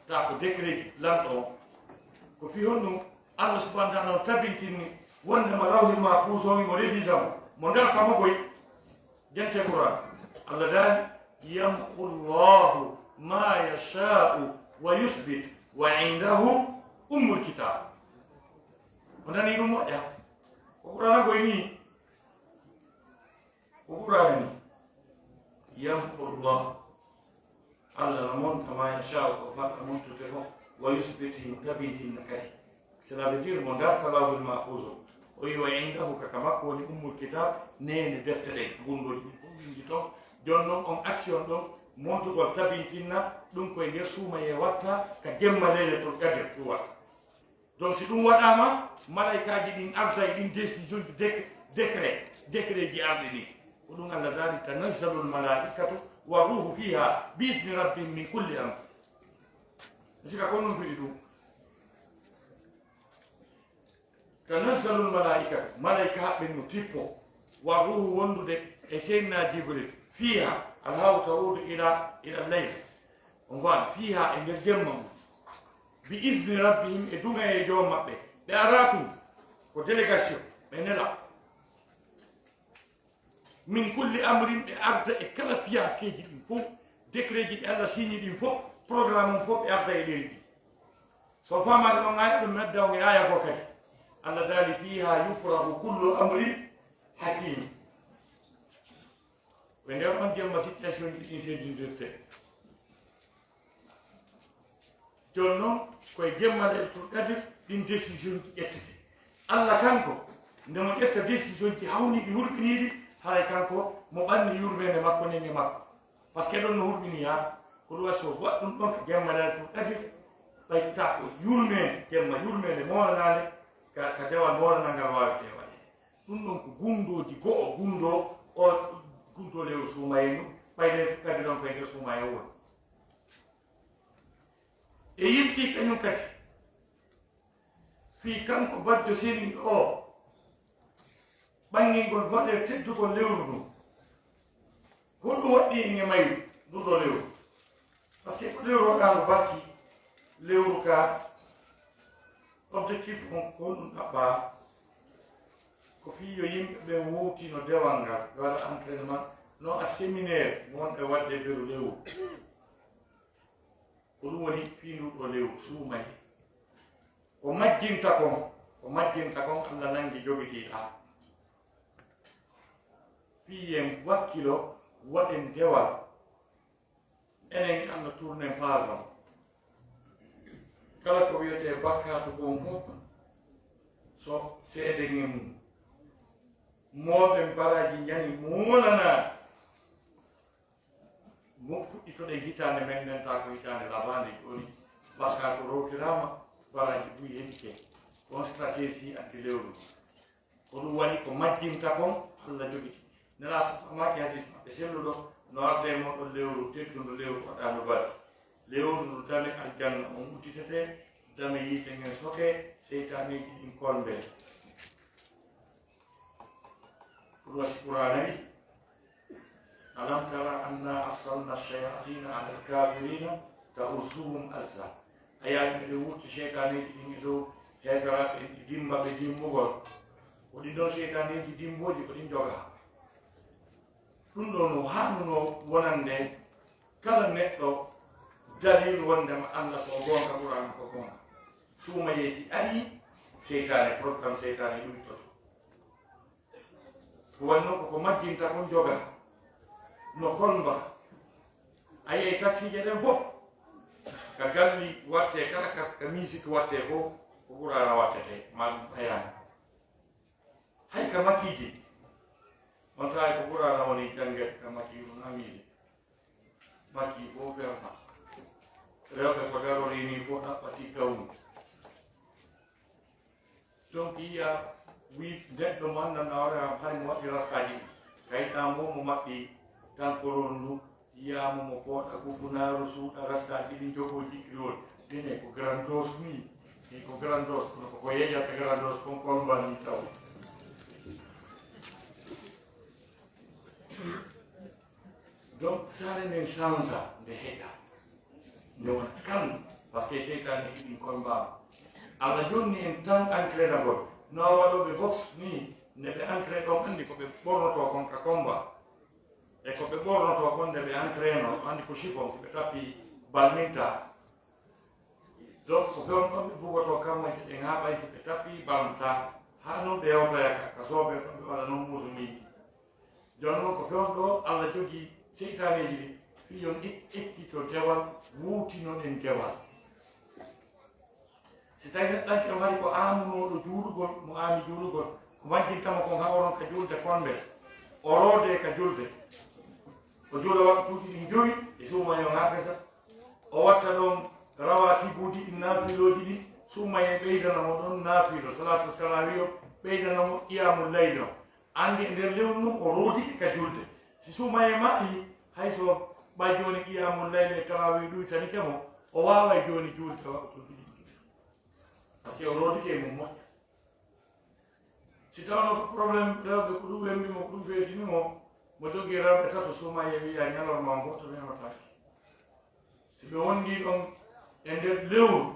ta ko décret ji lanɗo o ko fi hon ɗum Allah subhanahu wa ta'ala tabintini wondema lawhi mahfous o wimo révision mo ngartamo koye jente Qur'an Allah daani yamhu llahu ma yasha'u wa yuthbit wa indahu ummul kitab o nani ɗum moƴƴa ko Qur'ana koye ni ko Qur'ana ni yamhu llah Allah no monta ma yasha'u ko faɗɗa montute fof wa yuthbit himo tabintinna kadi cela veut dire mo darta lawhul mahfous o wi wa indahu kaka makko woni ummul kitab nene defte ɗen gundoji ɗi fof windi toon jon noon on action ɗon montugol tabintinna ɗum koye nder suumaye watta ka jemma leylatul qadr ɗum watta donc si ɗum waɗama malaikaji ɗin arda e ɗin décision ji décret ji arɗe ɗi ko ɗum Allah daari tanazzalu lmalaikatu wa ruhu fiha bi idni rabbihim min kulli amr sika ko ɗum fiɗi ɗum tanazzalu lmalaikatu malaika haɓɓen no tippo wa ruhu wondude e seydina jibril fiha alhaw tawudu ila leyla on faami fiha e nder jemma mum bi isni rabbihim e dunga e joom maɓɓe ɓe ara tum ko délégation ɓe nela min kulli amrin ɓe arda e kala piyakeji ɗin fof décret ji ɗi Allah signi ɗin fof programme mum fof ɓe arda e leydi so fama ɗon aya ɗum meddaw e aya go kadi Allah taali fiha yufrahu kullu amrin hakim ɓe nder on jemma situation ji ɗin seedindirte joni noon koye jemmale to kadi ɗin décision ji ƴettete Allah kanko ndemo ƴetta décision ji hawniɗi hurɓiniɗi hay kanko mo ɓanni yurmede makko nenge makko par ce que ɗon no hurɓini ha ko ɗum waso waɗɗum ɗon ko jemmalade to kadi ɓayta ko yurmede jemma yurmede moranade ka dewal moranangal wawete waɗe ɗum ɗon ko gundoji go'o gundo o gundo lewru suumaye ɗum ɓayde kadi ɗon koye nder suumaye woni e yilti kañum kadi fi kanko baddo seniɗo o ɓangingol waɗe teddugol lewru ɗum holɗum waɗɗi ine mayu nduɗo lewru par ce que ko lewru waɗango bakki lewru ka objectif on ko ɗum ɗaɓɓa ko fi yo yimɓe ɓe wowtino dewal ngal ɓe waɗa entraînement non a séminaire wonɓe waɗde beru lewru ko ɗum woni fiinduɗo lewru suumay ko majjinta kon Allah nangi jogitiɗa fiyen wakkilo waɗen dewal enen Allah tournen page on kala ko wiyete bakkatu gon fof so seede nge mum moɓe baraji ñani molana mo fuɗɗitoɗe hitande men nenta ko hitande labande joni bakkatu rowtirama baraji buyi heɗike on stratégie anti lewru ko ɗum waɗi ko majjinta kon Allah jogiti nela samaki hadis maɓɓe selluɗo no arde moɗon lewru teddudu lewru waɗano baɗi lewru ndu dame aljanna on udditete dame yiite ngen soke seytaneji ɗin kolbe ko ɗum wasi qur'ana wi alam tara anna arsalna shayatina ala alkafirina ta'usuhum azza ayaɓe ɓe wurti seytaneji ɗin e dow heegaraɓe ɗi dimmaɓe dimmugol ko ɗin ɗon seytaneji dimboji ko ɗin joga ɗum ɗo no hannuno wonande kala neɗɗo dalil wondema Allah ko gonga qur'an ko gonga suuma yeesi ari seytane programme seytane ɗumtoto ko wanno koko majjinta kon joga no kolba a yeyi taxije ɗen fof ka galli watte kala ka musique watte fof ko qur'ana wattete maɗum ayani hay ka makiji on tawi ko qur'ana woni jangguete ka maki ɗum na musique maki fof ferta rewɓe ko darori ni fof ɗaɓɓati gawnu donc yiya wi neɗɗo mo anndanɗa hoore hay mo waɗi rastaji ɗi kayita mo mo maɓɓi tankorol ndu yiyamo mo pooɗa gufunaru suuɗa rastaji ɗi jogo jiɗɗirol ɗine ko grandos ni ko grandos kono koko yeyata grandos kon kolbani taw donc sare nden change nde heƴa nde wona kan par ce que seytane ɗiɗin kolmbama Allah jonni en tan entraînagol no waɗoɓe box ni nde ɓe entraîne ɗon andi koɓe ɓornoto kon ka combat e koɓe ɓornoto kon nde ɓe entraîne o andi ko chiffon so ɓe tappi balminta donc ko fewn ɗon ɓe bugoto kammaji ɗen ha ɓay so ɓe tappi balmta ha noon ɓe yewtoya ka soɓe ɗon ɓe waɗa noon musumiji joni noon ko fewn ɗo Allah jogui seytaneji ɗi fiyon ekkito dewal wuutinoɗen dewal si tawi neɗɗo ɗanke o waɗi ko amunoɗo juulugol mo aami juulugol ko majjintama kon ha onon ka julde konɓe o roode ka julde o juula waktuuji ɗin joyi e suumayo ha gesa o watta ɗon rawatibuji ɗin naafiloji ɗin suumaye ɓeydanamo ɗon naafilo salatu tarawih o ɓeydanamo qiyamu layl o andi e nder lewru mum o roodiki ka julde si suumaye maɓɓi hayso ɓa joni qiyamu layl e tarawih ɗuytanike mo o wawa joni julde waktuuji ɗin par ce que o roodiki e mum moƴƴa si tawno ko probléme rewɓe ko ɗum wembimo ko ɗum feetinimo mo jogui rewɓe tato suumaye wiya ñalorma o goto memotaki si ɓe wondi ɗon e nder lewru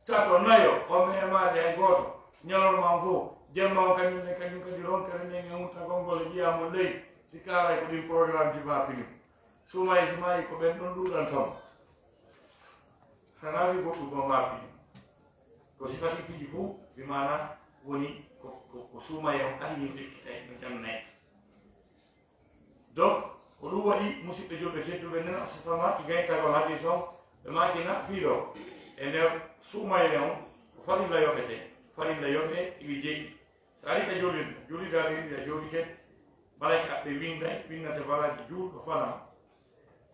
tato nayo o memaade hay goto ñalorma fof jemma o kañum kadi ronkere nden e muttagolngol e ƴiyamo leydi si kaalay ko ɗin programme ji mapini suumaye si maayi ko ɓen ɗon ɗuɗan tan hana wi goɗɗum ko mapini ko sifati fiji fof bi mana woni ko suumaye o andi lekkitay no jamnayi donc ko ɗum waɗi musidɓe julɓe tedduɓe nden asafama ki gaytagol hadis o ɓe makina fiiɗo e nder suumaye on ko farilla yoɓete farilla yoɓe iwi jeeɗi so ari ɓe julitaɗe ɗiɗa jooɗite malaika ɓe winnata balaji juulɗo fana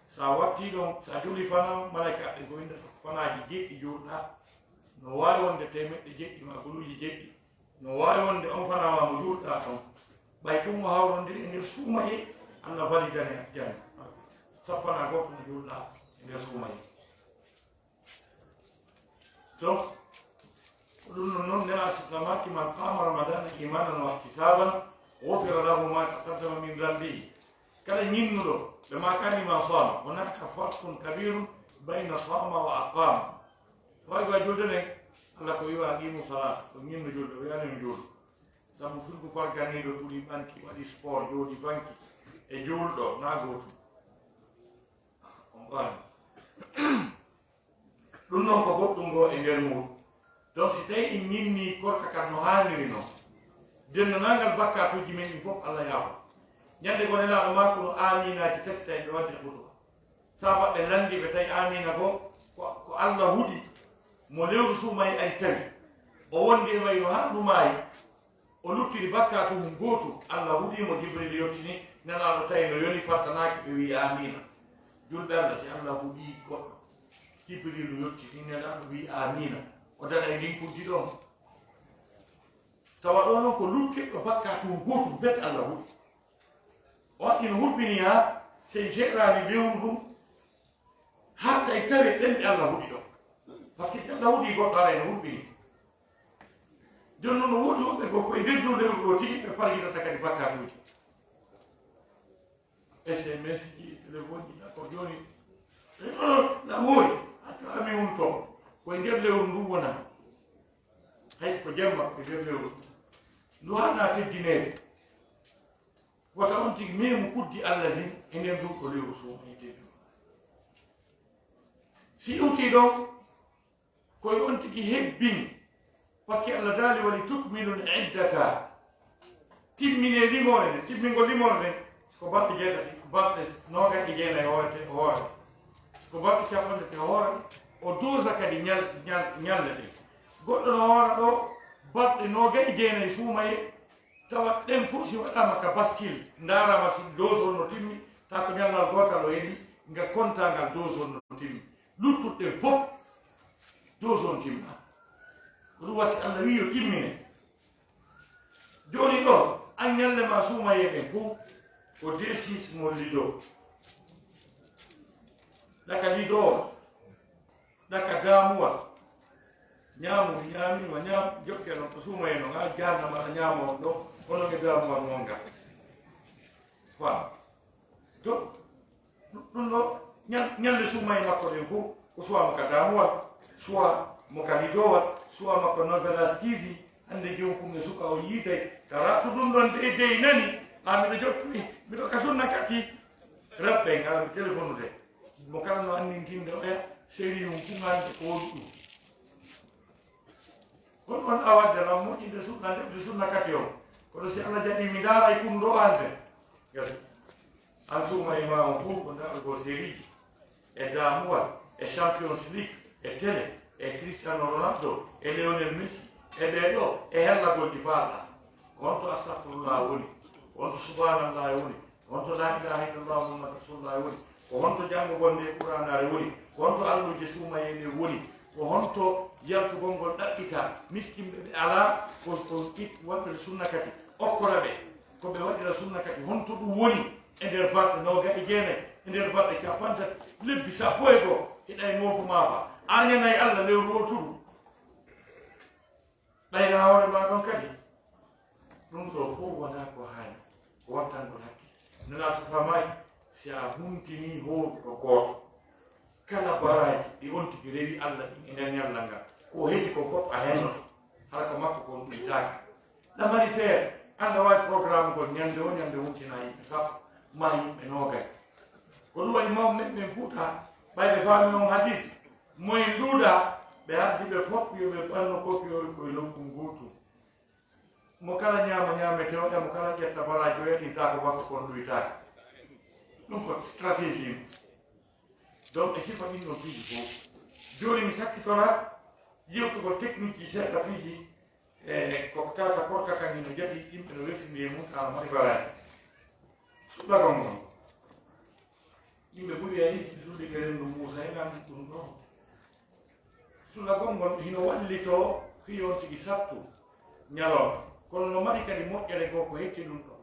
sa watti ɗon sa juli fana malaika ɓe ko windata fanaji jeɗɗi juulɗa no wawi wonde temeɗɗe jeɗɗi ma guluji jeɗɗi no wawi wonde on fanama mo juulɗa ton ɓay tum mo hawrodiri e nder suumaye Allah validane jam safana goto mo juulɗa e nder suumaye donc ɗum noon nena sitamaki man qama ramadana imanan wa ihtisaban غفر له ما تقدم من ذنبه kala ñinnuɗo ɓe makanima sama hunaka farqun kabirun bayna sama wa aqama wawi wa julde nden allah ko wiwa aqimu salata so ñinno julde o wiyanen julɗo saabu fulko farganiɗo ɗuuɗi ɓanki waɗi sport jooɗi banki e julɗo na gotum on ɓaani ɗum noon ko goɗɗum ngo e nder muɗum donc si tawi en ñinni korka kam no hanniri noon dennanangal bakkatuji men ɗi fof allah yawa ñande ko nelaɗo ma kono aminaji tati tawi ɓe wadde hutuba sabaɓe landi ɓe tawi amina bo ko allah huuɗi mo lewru suumayi ari tawi o wondi e mayno ha ɗumayi o luttiri bakkatu mum gotu allah huuɗimo jibril yettini nelaɗo tawi no yoni fattanaki ɓe wi amina julɓe allah si allah huuɗi goɗɗo jibrilu yettini nelaɗo wi amina o daɗa e linkuddi ɗon tawa ɗo noon ko luttiɗɗo bakkatu mum gotu bet allah huuɗi on ina hulɓini ha sey jeeɗani lewru ɗum ha tawi tawi ɗenɓe allah huuɗi ɗon par ce que si allah huuɗi goɗɗo ara ene hulɓini joni noon no woodi woɓɓe ko koye nder dow lewru ɗo tigi ɓe parjitata kadi bakkatuji sms ji téléphone ji d'accord joni lamoori ami won toon koye nder lewru ndu wona hayso ko jemma koye nder lewru ndu haɗa teddinede wata on tigi memu kuddi allah ndin e nden ɗum ɗo lewru suumayi teddu si iwti ɗon koye on tigi hebbini par ce que allah daali waɗi tukmilun iddata timmine limore nde timmingo limore nden siko balɗe jeetati balɗe noga e jeenayi hoore siko balɗe capanɗe te hoore o dosa kadi ñalle ɗe goɗɗo no hoora ɗo balɗe noga e jeenayi suumaye tawa ɗen fof si waɗama ka baskille darama si dose on no timmi ta ko ñallal gotal o heeɓi nga kontangal dose on no timmi luttuɗen fof dose on timma ko ɗum wasi allah wi yo timmine joni ɗo an ñalle ma suumaye ɗen fof ko D6 mo lido ɗaka lidowa ɗaka damuwal ñaamu ñaamima ñaam jokke noon ko suumaye noon ha jarnama aɗa ñaama on ɗo hono e damuwal mon ngal faam donc ɗum ɗo ñalde suumaye makko ɗen fof ko soit mo ka damuwal soit mo ka lidowal soit makko novelas tv hande jom kumɓe suka o yiiday kara to ɗum ɗon de dey nani ha miɗo jottumi miɗo ka sunna kati raɓɓe ngala mi téléphone de mo kala no annintinde oya série mum fugande ko woni ɗum kono on awadde lam moƴƴinde sunna kati o kono si allah jaɓi mi daara e kum ɗo ande gati an suuma e ma on fof ko ndaɓe ko série ji e damuwal e champions league e télé e cristiano ronaldo e léonel messi e ɓeɗo e hellagol ɗi faalɗa wonto astahfirullah woni wonto subhanallah woni wonto la ilaha illallah muhammad rasulullah woni ko honto janngo gonde e qouranare woni wonto alluje suumayeɗe woni ko honto yaltugol ngol ɗaɓɓita miskimɓe ɓe ala ko it waɗɓe sunna kati okkora ɓe koɓe waɗira sunna kati honto ɗum woni e nder balɗe noga e jeenayi e nder balɗe capantati lebbi sappo e goo hiɗa e mofo maaba a ñanayi allah lewru o turu ɗayna hoore ma ɗon kadi ɗum ɗo fof wona ko hani ko wattangol hakke nana so famaji si a huntini hoɗuɗo gooto kala baraji ɗi on tigi rewi allah ɗin e nder ñallal ngal ko heeɗi ko fof a hennoto hala ko makko kon ɗum taaki ɗamari feere anda wawi programme ngol ñande o ñande wontina yimɓe sappo ma yimɓe nogay ko ɗum waɗi mawɓe men ɓen fuuta ɓayɓe faami on hadis moyen ɗuuɗa ɓe ɓe haddi ɓe fof yo ɓe ɓanno kopiyoy koye nokku gotum mo kala ñamete o mo kala ƴetta baraji o yaɗinta ko makko kon ɗoytaka ɗum ko stratégie donc e sifa ɗin ɗon piiji fof joni mi sakkitora yewtugol technique ji seeɗa piiji koko tata korka kan hino jaɓi yimɓe no resindi e mum ana mari baraji suɗɗagol ngol yimɓe ɓuuri a yisi sulli ke rendu Moussa e gandi ɗum ɗo suɗɗagol ngol hino wallito fi on tigi sattu ñalawma kono no mari kadi moƴƴere goo ko hetti ɗum ɗo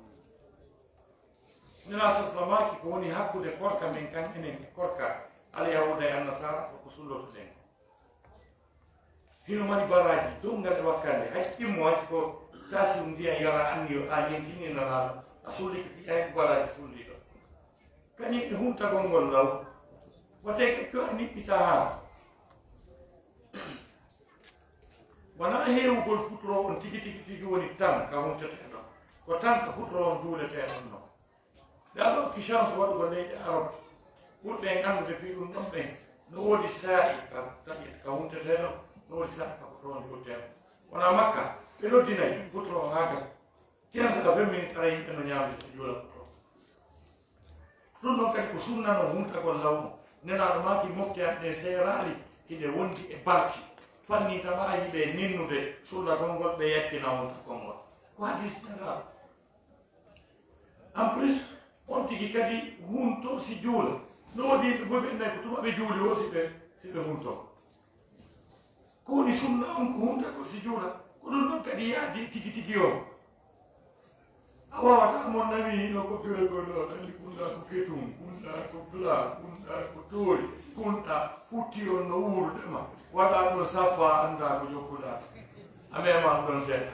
nela sasamaki ko woni hakkude korka men kan enen e korka alyahuda e annasara koko sullotoɗen hino mari baraji dongal e wakkande hay ɗimmo hay ko tasi ndiya yara anni a ñentininaɗo a sulli ko ɗi hay baraji sulliɗo kañum e humtagol ngol law wate kecco a niɓɓita ha wona heewugol futuro on tigi tigi woni tan ka humteteɗo ko tan ka futuro on duuleteɗon no nde aɗa hokki chance waɗugo leyɗe arab ɓurɓe en andude fi ɗum ɗon ɓen no woodi saa'i ka taƴet ka humteteɗo no woodi saa'i ka futuro on duuleteɗo wona makka ɓe noddinayi futuro on ha gasa 15 à 20 minutes ara yimɓe no ñamde so juula futuro ɗum ɗon kadi ko sunna no humtagol lawno nenaɗo maki mofte am ɗe seerali hiɗe wondi e barki fanni tama yiɓe ninnude sullagol ngol ɓe yakkina humtagol ngol ko hadis nenaɗo en plus on tigi kadi hunto si juula no waɗi ɓe boɓe nayi ko tuma ɓe juuli o siɓe hunto ko woni sunna on ko huntagol si juula ko ɗum ɗon kadi yaadi tigi tigi o a wawata mon nami no ko piregol ɗo ɗanni kunɗa ko ketum kunɗa ko bla kunɗa ko tooli kunɗa futti on no wuurdema waɗa ɗon safa anda ko jokkuɗa a mema ɗon seeɗa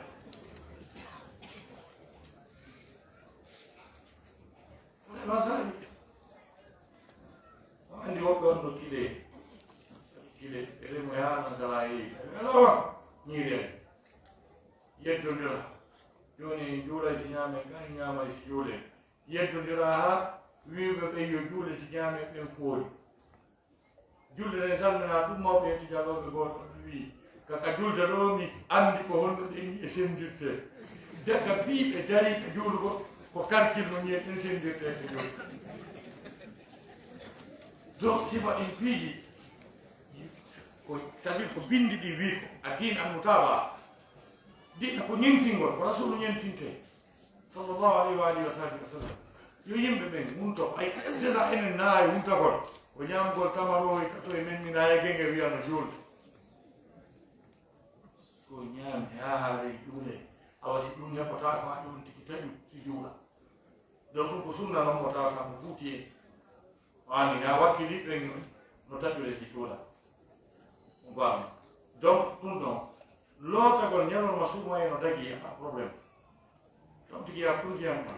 no saabi o andi woɓɓe on no kile elemo yahano sala yeyi elawa ñiiri en yeddodira joni juulay si ñaame kan ñaamay si juulen yeddodira ha wiɓe ɓe yo juule si ñaame ɓen foori julde ne salmina ɗum mawɓe yetti jalloɓe goto wi kaka julde ɗo mi andi ko honno ɗeni e sendirte daga biɓe jari e juulugo ko calcul no ñiye ɗen sendirte e juulde donc sifa ɗin piiji ko sabi ko bindi ɗi wi ko a din almutaba diɗɗa ko ñentingol ko rasulu ñentinte sallllahu alayhi wa alihi wa sahbihi wa sallam yo yimɓe ɓen hunto ay déjà enen naayi huntagol ko ñamgol tamaro e kato e men mi naaya genge wiyano juulde ko ñaami ha haare juule awa si ɗum heɓota ko haɗi on tigi taƴu si juula donc ɗum ko sunna noon mo tawata ko fuuti en ani na wakkili ɓen no taƴude si juula fami donc ɗum ɗon lootagol ñalolma suuma eno dagi a probléme ɗon tigi a turjiyam ma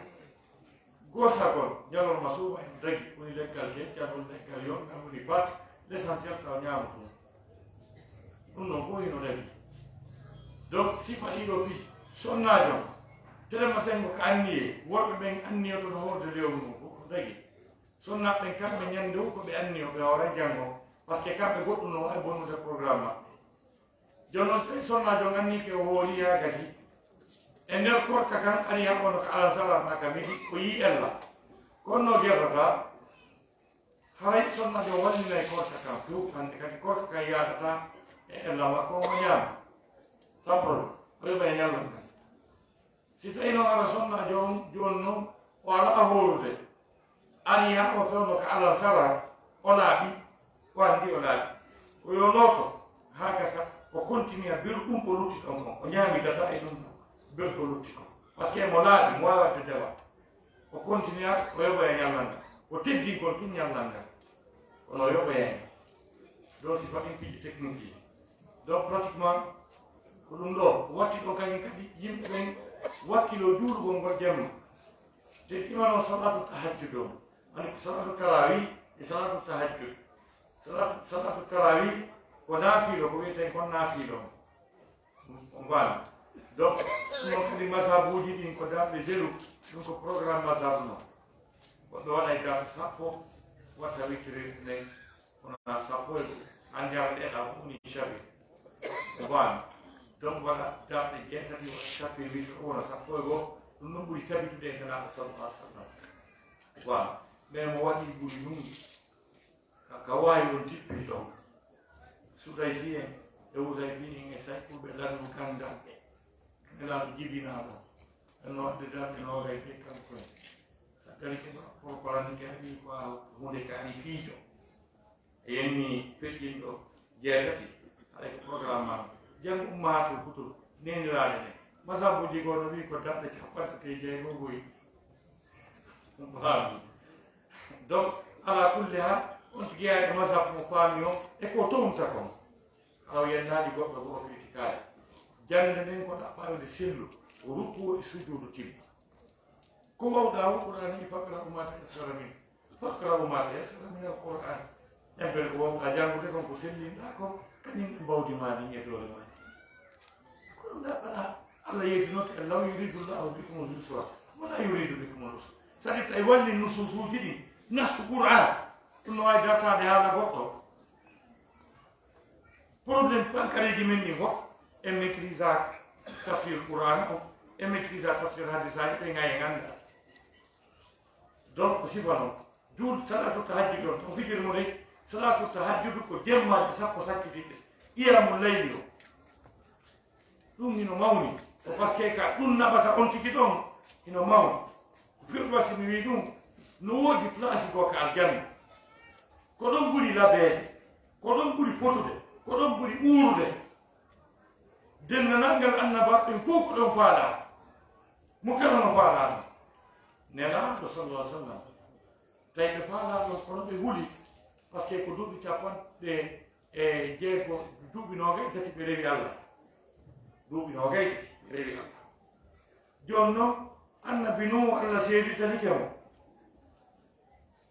gosagol ñalolma suuma eno dagi woni leggal keccal woni leggal yongal woni bat l' essentiel taw ñaama tum ɗum ɗon fof eno dagi donc sifa ɗiɗo pi sonnajon telema sengo ko anniye worɓe ɓen anniyoto no horde lewru mum fof ko dagi sonnaɓe ɓen kamɓe ñande o koɓe anniyo ɓe hawra janggo par ce que kamɓe goɗɗum no wawi bonnude programme maɓɓe joni noon so tawi sonnajo anni ke o hooli ha gasi e nder korka kan ari ha ono ko alan salarna ka midi o yi ella konno guerrata haray sonnajo wallinay korka kan few hande kadi korka kan yadata e ella makko o ñaama sans problème o yoɓa e ñallan kan si tawi noon ara sonnajo on joni noon o ala a hoolude ari ha o fewno ko alan salar o laaɓi o andi o laaɓi o yo looto ha gasa o continue a ɓiru ɗum ko lutti ɗon kon o ñamitata e ɗum ɗon ɓir ko lutti kon par ce que mo laaɓi mo wawade dewa o continue a o yoɓa e ñallal ngal o teddi kon tum ñallal ngal kono o yoɓa henga donc si faɗin piiji technique ji donc pratiquement ko ɗum ɗo watti ɗo kañum kadi yimɓe ɓen wakkilo juulugol ngol jemma te tima noon salatu tahajjud o ani ko salatu tarawih e salatu tahajjud salatu tarawih ko naafiilo ko wiyeten kon naafiilo on mbaami donc ɗum kadi masabuji ɗin ko darɗe delu ɗum ko programme masabu noon goɗɗo waɗa darɗe sappo watta wittiri nden wona sappo e an jara ɗeɗa ko woni chabi Voilà. Donc voilà, dans les guerres, ça fait 8 jours, ça peut go, nous n'avons pas habitué de faire ça. Voilà. Mais moi, je vous dis, Kawai on tipi donc. Sudah sih, eu usai ini ngesai ku belan bukan dan, belan jibina lo. Eno ada eno gay pekan ku. Sakali kita perkolan kami ku mereka ni video. Ini pejindo jadi ada program yang umat betul ni nilai ni. Masa puji kau nabi kau tak cepat kerja yang gui. Donc ala kulli hal untuk dia masa mufamio ekotum takon. Kalau yang nadi gua bawa kritikal. Jangan dengan kau tak pakai di silu. Urutu sujud tim. Kau tahu Quran ini fakir umat Islam ini. Fakir umat Islam ini Quran. Yang berkuang kajian kita kau kusilin. Aku kan yang bau di mana ini tu orang. Kau tak pada Allah yaitu Allah yuridullah bikumul yusra. Mana yuridu bikumul yusra. Saya Taiwan ni nususul gini. Nas Quran. Tuno aja tak ada hal apa. Problem pankari di meni ho, maîtriser tafsir Quran, maîtriser tafsir hadis aja dengan yang anda. Donc aussi voilà. Jul salatu tahajjud on fikir mulai salatu tahajjud ko jemma sa ko sakiti. Ia mulai dio. Dungi no mauni. Parce que ka kunna bata on tikidon ino mauni. Firma si mi widun no wodi place ko ka aljanna. Kodon buri labede, kodon buri fotude, kodon buri urude. Denna nangal annaba en fo kodon faala. Mukalla no faala. Nela sallallahu alaihi wasallam. Tay faala no kodon be huli parce que ko dubi chapan de jefo dubi no ga tati be rewi Allah. Dubi no ga tati rewi Allah. Jonno annabi no Allah seedi tani kemo.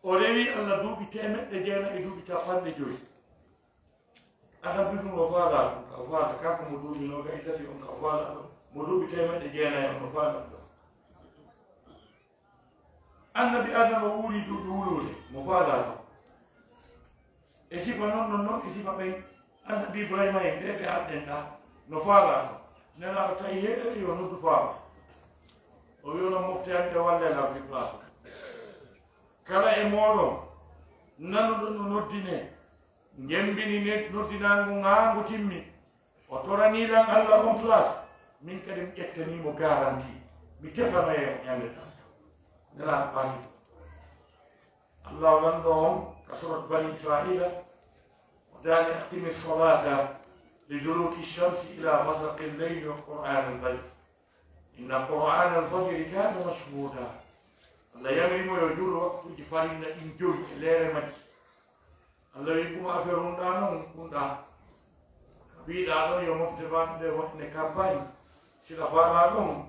O rewi Allah duuɓi temeɗɗe jeenayi e duuɓi capanɗe joyi annabi ɗum o faala ɗum ka faala kanko mo duuɓi noga e tati on ka faala ɗo mo duuɓi temeɗɗe jeenayi on o faala ɗo annabi adama wuuri duuɓi wulude mo faala ɗo e sifa noon e sifa ɓen annabi ibrahima en ɓe ɓe arɗen ɗa no faala ɗo nelaɗo tawi heeɗi yo noddu faama o wiyono mofte ande walle lafi place kala e moɗon nanuɗo no noddine jembini ne noddinago ngago timmi o toraniɗan Allah on place min kadi mi ƴettanimo garanti mi tefano e ñande tan nelaɗo ɓaki Allah wanɗo on ka surat bani israila o dani aqimi salata liduluki shamsi ila masaqi lleyli wa qur'an al-fajr inna qur'an al-fajri kana mashhuda Allah yamrimo yo juulo waktuji farinda ɗin joyi e leere majji Allah wi kuma affaire umɗa noon ɗumɗa mbiɗa ɗon yo mofte banɗe waɗne campagne sila faala ɗon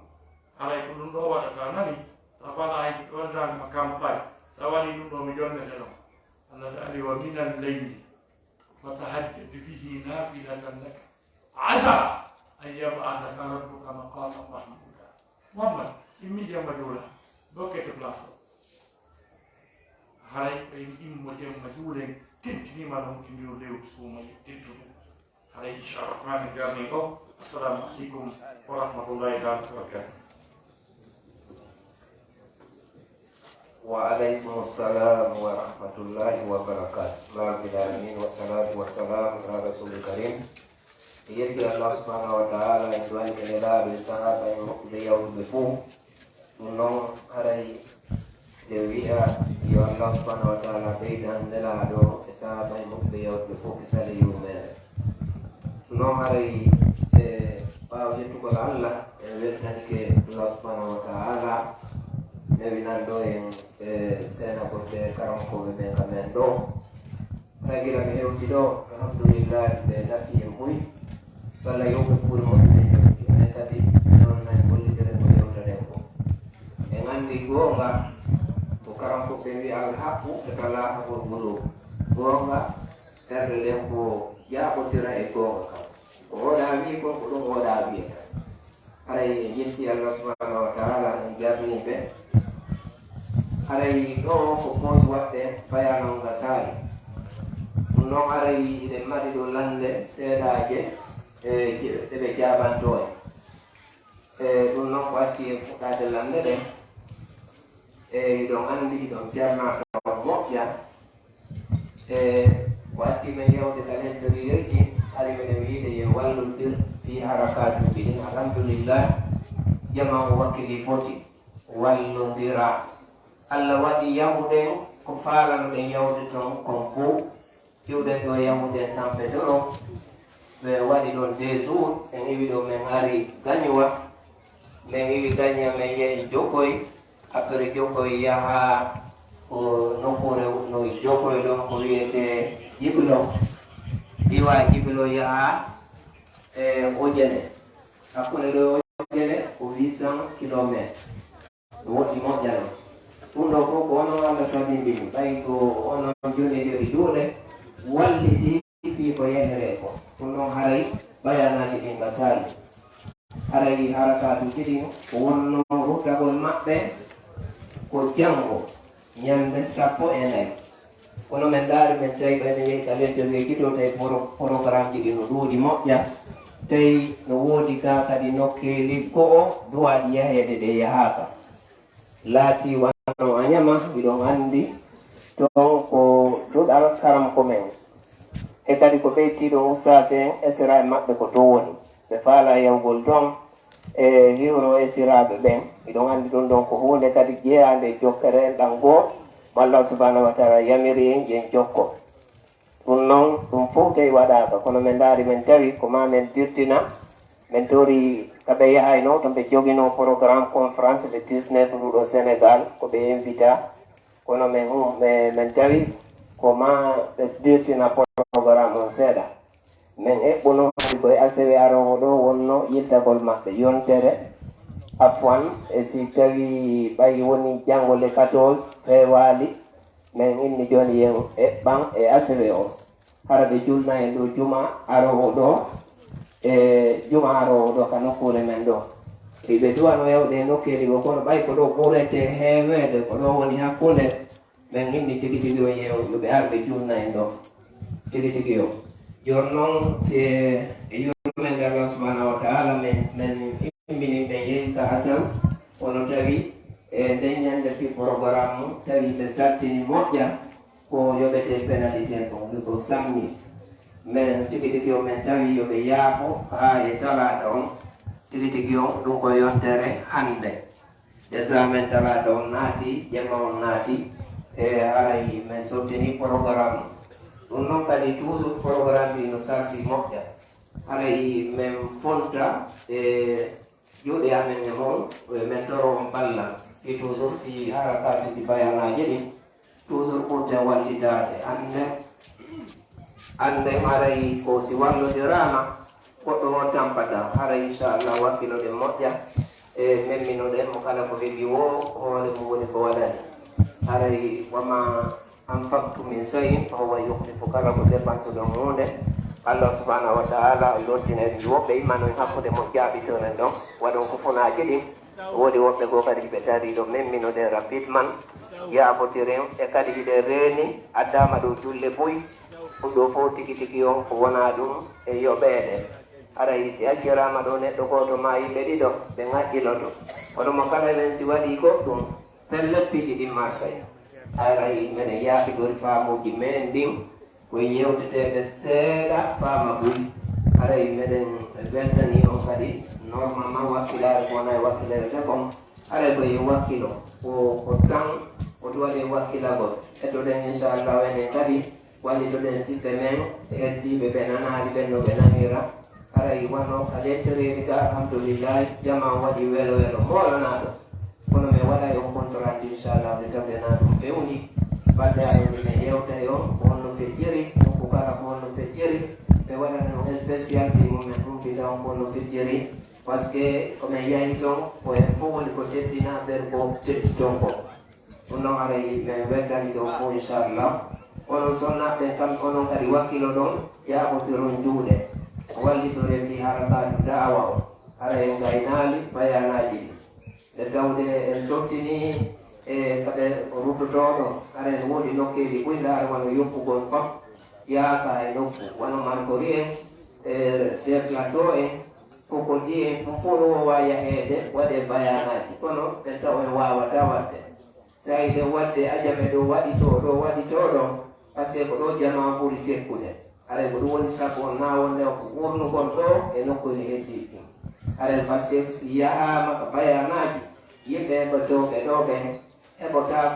haray ko ɗum ɗo waɗata nani sa faala hay so waɗanima campagne sa waɗi ɗum ɗo mi jonnete ɗon Allah taali wa min alleyli fatahajjad bihi nafilatan laka asa an yab'athaka rabbuka maqaman mahmuda Muhammad immidiama juula dokkete place o haray ɓe immo ƴemma juulen tentinima ɗon e ndir lewru suumayi tentudu haray inchallah garni o assalamu aleykum wa rahmatullahi taala wa barakatuh. وعليكم السلام ورحمة الله وبركاته. رب العالمين والصلاة والسلام على رسول الكريم. يدي الله سبحانه وتعالى يدعي إلى بالصحابة المقبلية والبفوم. Menong hari Dewiya ya Allah subhanahu wa ta'ala baidan delado esa bay mukbe ya ko kisale yume menong hari pa yetu ko Allah weltani ke Allah subhanahu wa ta'ala Devinando en sena ko te karam ko be kamendo ragira me udido alhamdulillah be nafi muy sala yobe pur mo ne tadi non na bolli dere mo yewtade ko andi gonga bukaram ko bewi al haqqu setelah aku bulu gonga terle ko ya ko tira e gonga ko dawi ko ko dawi aray yetti Allah subhanahu wa ta'ala ngarni be aray do ko pon watte bayano ngasari non aray de mari do lande sedaje ɓe jaɓanto ɗum noon ko watti e fuɗɗade lande ɗe iɗon anndi iɗon jarna tawa moƴƴa ko watti men yewde kalendriyeji hari meɗen wiide yo wallodir fi harakatuji ɗin alhamdulillah jama o wakkili foti wallodira Allah waɗi yahuɗen ko faalanoɗen yawde toon kon fo iwɗen ɗo yahuɗen sampe ɗo ɓe waɗi ɗon 2 jours en iwi ɗo men ari gañuwa men iwi gaña men yehi Jokoy après Jokoy yaha ko nokkure no Jokoy ɗon ko wiyete Jiblo iwa Jiblo yaha Ojene hakkunde ɗo Ojene ko 800 kilométres woɗɗi moƴƴano ɗum ɗo fof ko onon Allah sabindini ɓay ko onon jonidiri duuɗe walliti fi ko yehere ko ɗum ɗon haray bayanaji ɗin ka sali haray harakatuji ɗin ko wonno ruttagol maɓɓe ko janngo ñande 14 kono men daari men tawi ɓayne yehi kalendrier to tawi programme ji ɗi no ɗuuɗi moƴƴa tawi no woodi ka kadi nokkeli go'o duwaɗi yahede ɗe yahaka laati wano a ñama miɗon anndi ton ko duɗal karam ko men e kadi ko ɓeytiɗo ustase en esira e maɓɓe ko to woni ɓe faala yawgol ton e hiwro esiraɓe ɓen miɗon anndi ɗum ɗon ko hunde kadi jeeyande jokkere en ɗan goo mo Allah subhanahu wa taala yamiri en yen jokko ɗum noon ɗum fof tawi waɗaka kono min daari min tawi ko ma min dirtina min tori kaɓe yahayno to ɓe jogino programme conférence le 19 ɗuɗo Sénégal ko ɓe invita kono min tawi ko ma ɓe dirtina programme on seeɗa min eɓɓuno koye ACW arowo ɗo wonno yittagol maɓɓe yontere afwan e si tawi ɓayi woni janngo le 14 février min inni joni yen eɓɓan e ACW o hara ɓe julna en ɗo juma arowo ɗo juma arowo ɗo ka nokkure men ɗo ɓe duwano yawde nokkeli go kono ɓay ko ɗo ɓurete heewede ko ɗo woni hakkunde min inni tigi tigi o yew yoɓe arɓe julna en ɗo tigi tigi o jon noon si e yurmen Allah subhanahu wa taala min immini ɓe yehi ka agence wono tawi e nden ñande fi programme mum tawi ɓe saltini moƴƴa ko yoɓete pénalité ko sammi min tigi tigi o min tawi yoɓe yaafo ha e talata on tigi tigi on ɗum ko yontere hande déjà min talata on naati jemma on naati e haray min sottini programme ɗum noon kadi toujours programme ɗi no sarsi moƴƴa haray min fonta e juuɗe amen e moon min toro on balla fi toujours ɗi harakati ɗi bayanaji ɗin toujours ɓurten wallitade ande haray ko si wallodirama goɗɗo o tampata haray inchallah wakkilode moƴƴa e memminoɗen mo kala ko heeɓi wo hoore mum woni ko waɗani haray wama anfaqtu min sayin fahuwa yukhlifu kala ko defantuɗon hunde Allah subhanahu wa taala lontinen woɓɓe immano hakkude mo jaaɓitoren ɗon waɗon ko fonaji ɗin woodi woɓɓe goo kadi ɓe tari ɗo memminoɗen rapidement yaabotiren e kadi hiɗe reeni addama ɗo julle boyi ɗo fof tigi tigi on ko wona ɗum e yoɓeede haray si accirama ɗo neɗɗo goto ma yimɓe ɗiɗo ɓe ŋaƴƴiloto kono mo kala men si waɗi goɗɗum pelleppiji ɗin marsay haray minen yaaɓigori faamuji men ɗin koye yewteteɓe seeɗa faama ɓuuri haray meɗen weltani on kadi normalement wakkilare ko wona e wakkilere ɗeɓon haray koye wakkilo ko tan ko duwaɗe wakkilagol ettoɗen inchallah enen kadi wallitoɗen sippe men heddiɓe ɓe nanali ɓen no ɓe nanira haray wano ka lettereri ga alhamdoulillahi jama waɗi welo welo molanaɗo kono mi waɗa on contrat inchallah ɓe tawdena ɗum fewni balɗe aɗoni mi yewta on wonno feƴƴiri ko kala ko wonno feƴƴiri ɓe waɗana on spécial ti mumen ɗumtida on wonno feƴƴiri par ce que komin yahi ton ko hen fof woni ko teddina ɓen ko teddi ton ko ɗum noon haray min weddani ɗo fo inchallah onon sonnaɓe kam onon kadi wakkilo ɗon yaaɓotiron juuɗe wallitoren ndi harakatu dawa o hara en gaynali bayanaji ɗi nde tawde en sottini e kaɓe ruttotoɗo hara en woodi nokkeli ɓuyɗa ara wano yoppugol fam yaaka e nokku wano markori en derlato en koko ji en fof wawi yaheede waɗe bayanaji kono ɓen taw en wawata wadde sa ide wadde ajame ɗo waɗi to ɗo par ce que ko ɗo jama ɓuri tekkude aray ko ɗum woni sabu on na wonde ko wurnugol ɗo e nokkuji heddi ɗum aray par ce que si yahama ko bayanaji yimɓe ko dowɓe ɗo ɓen heɓota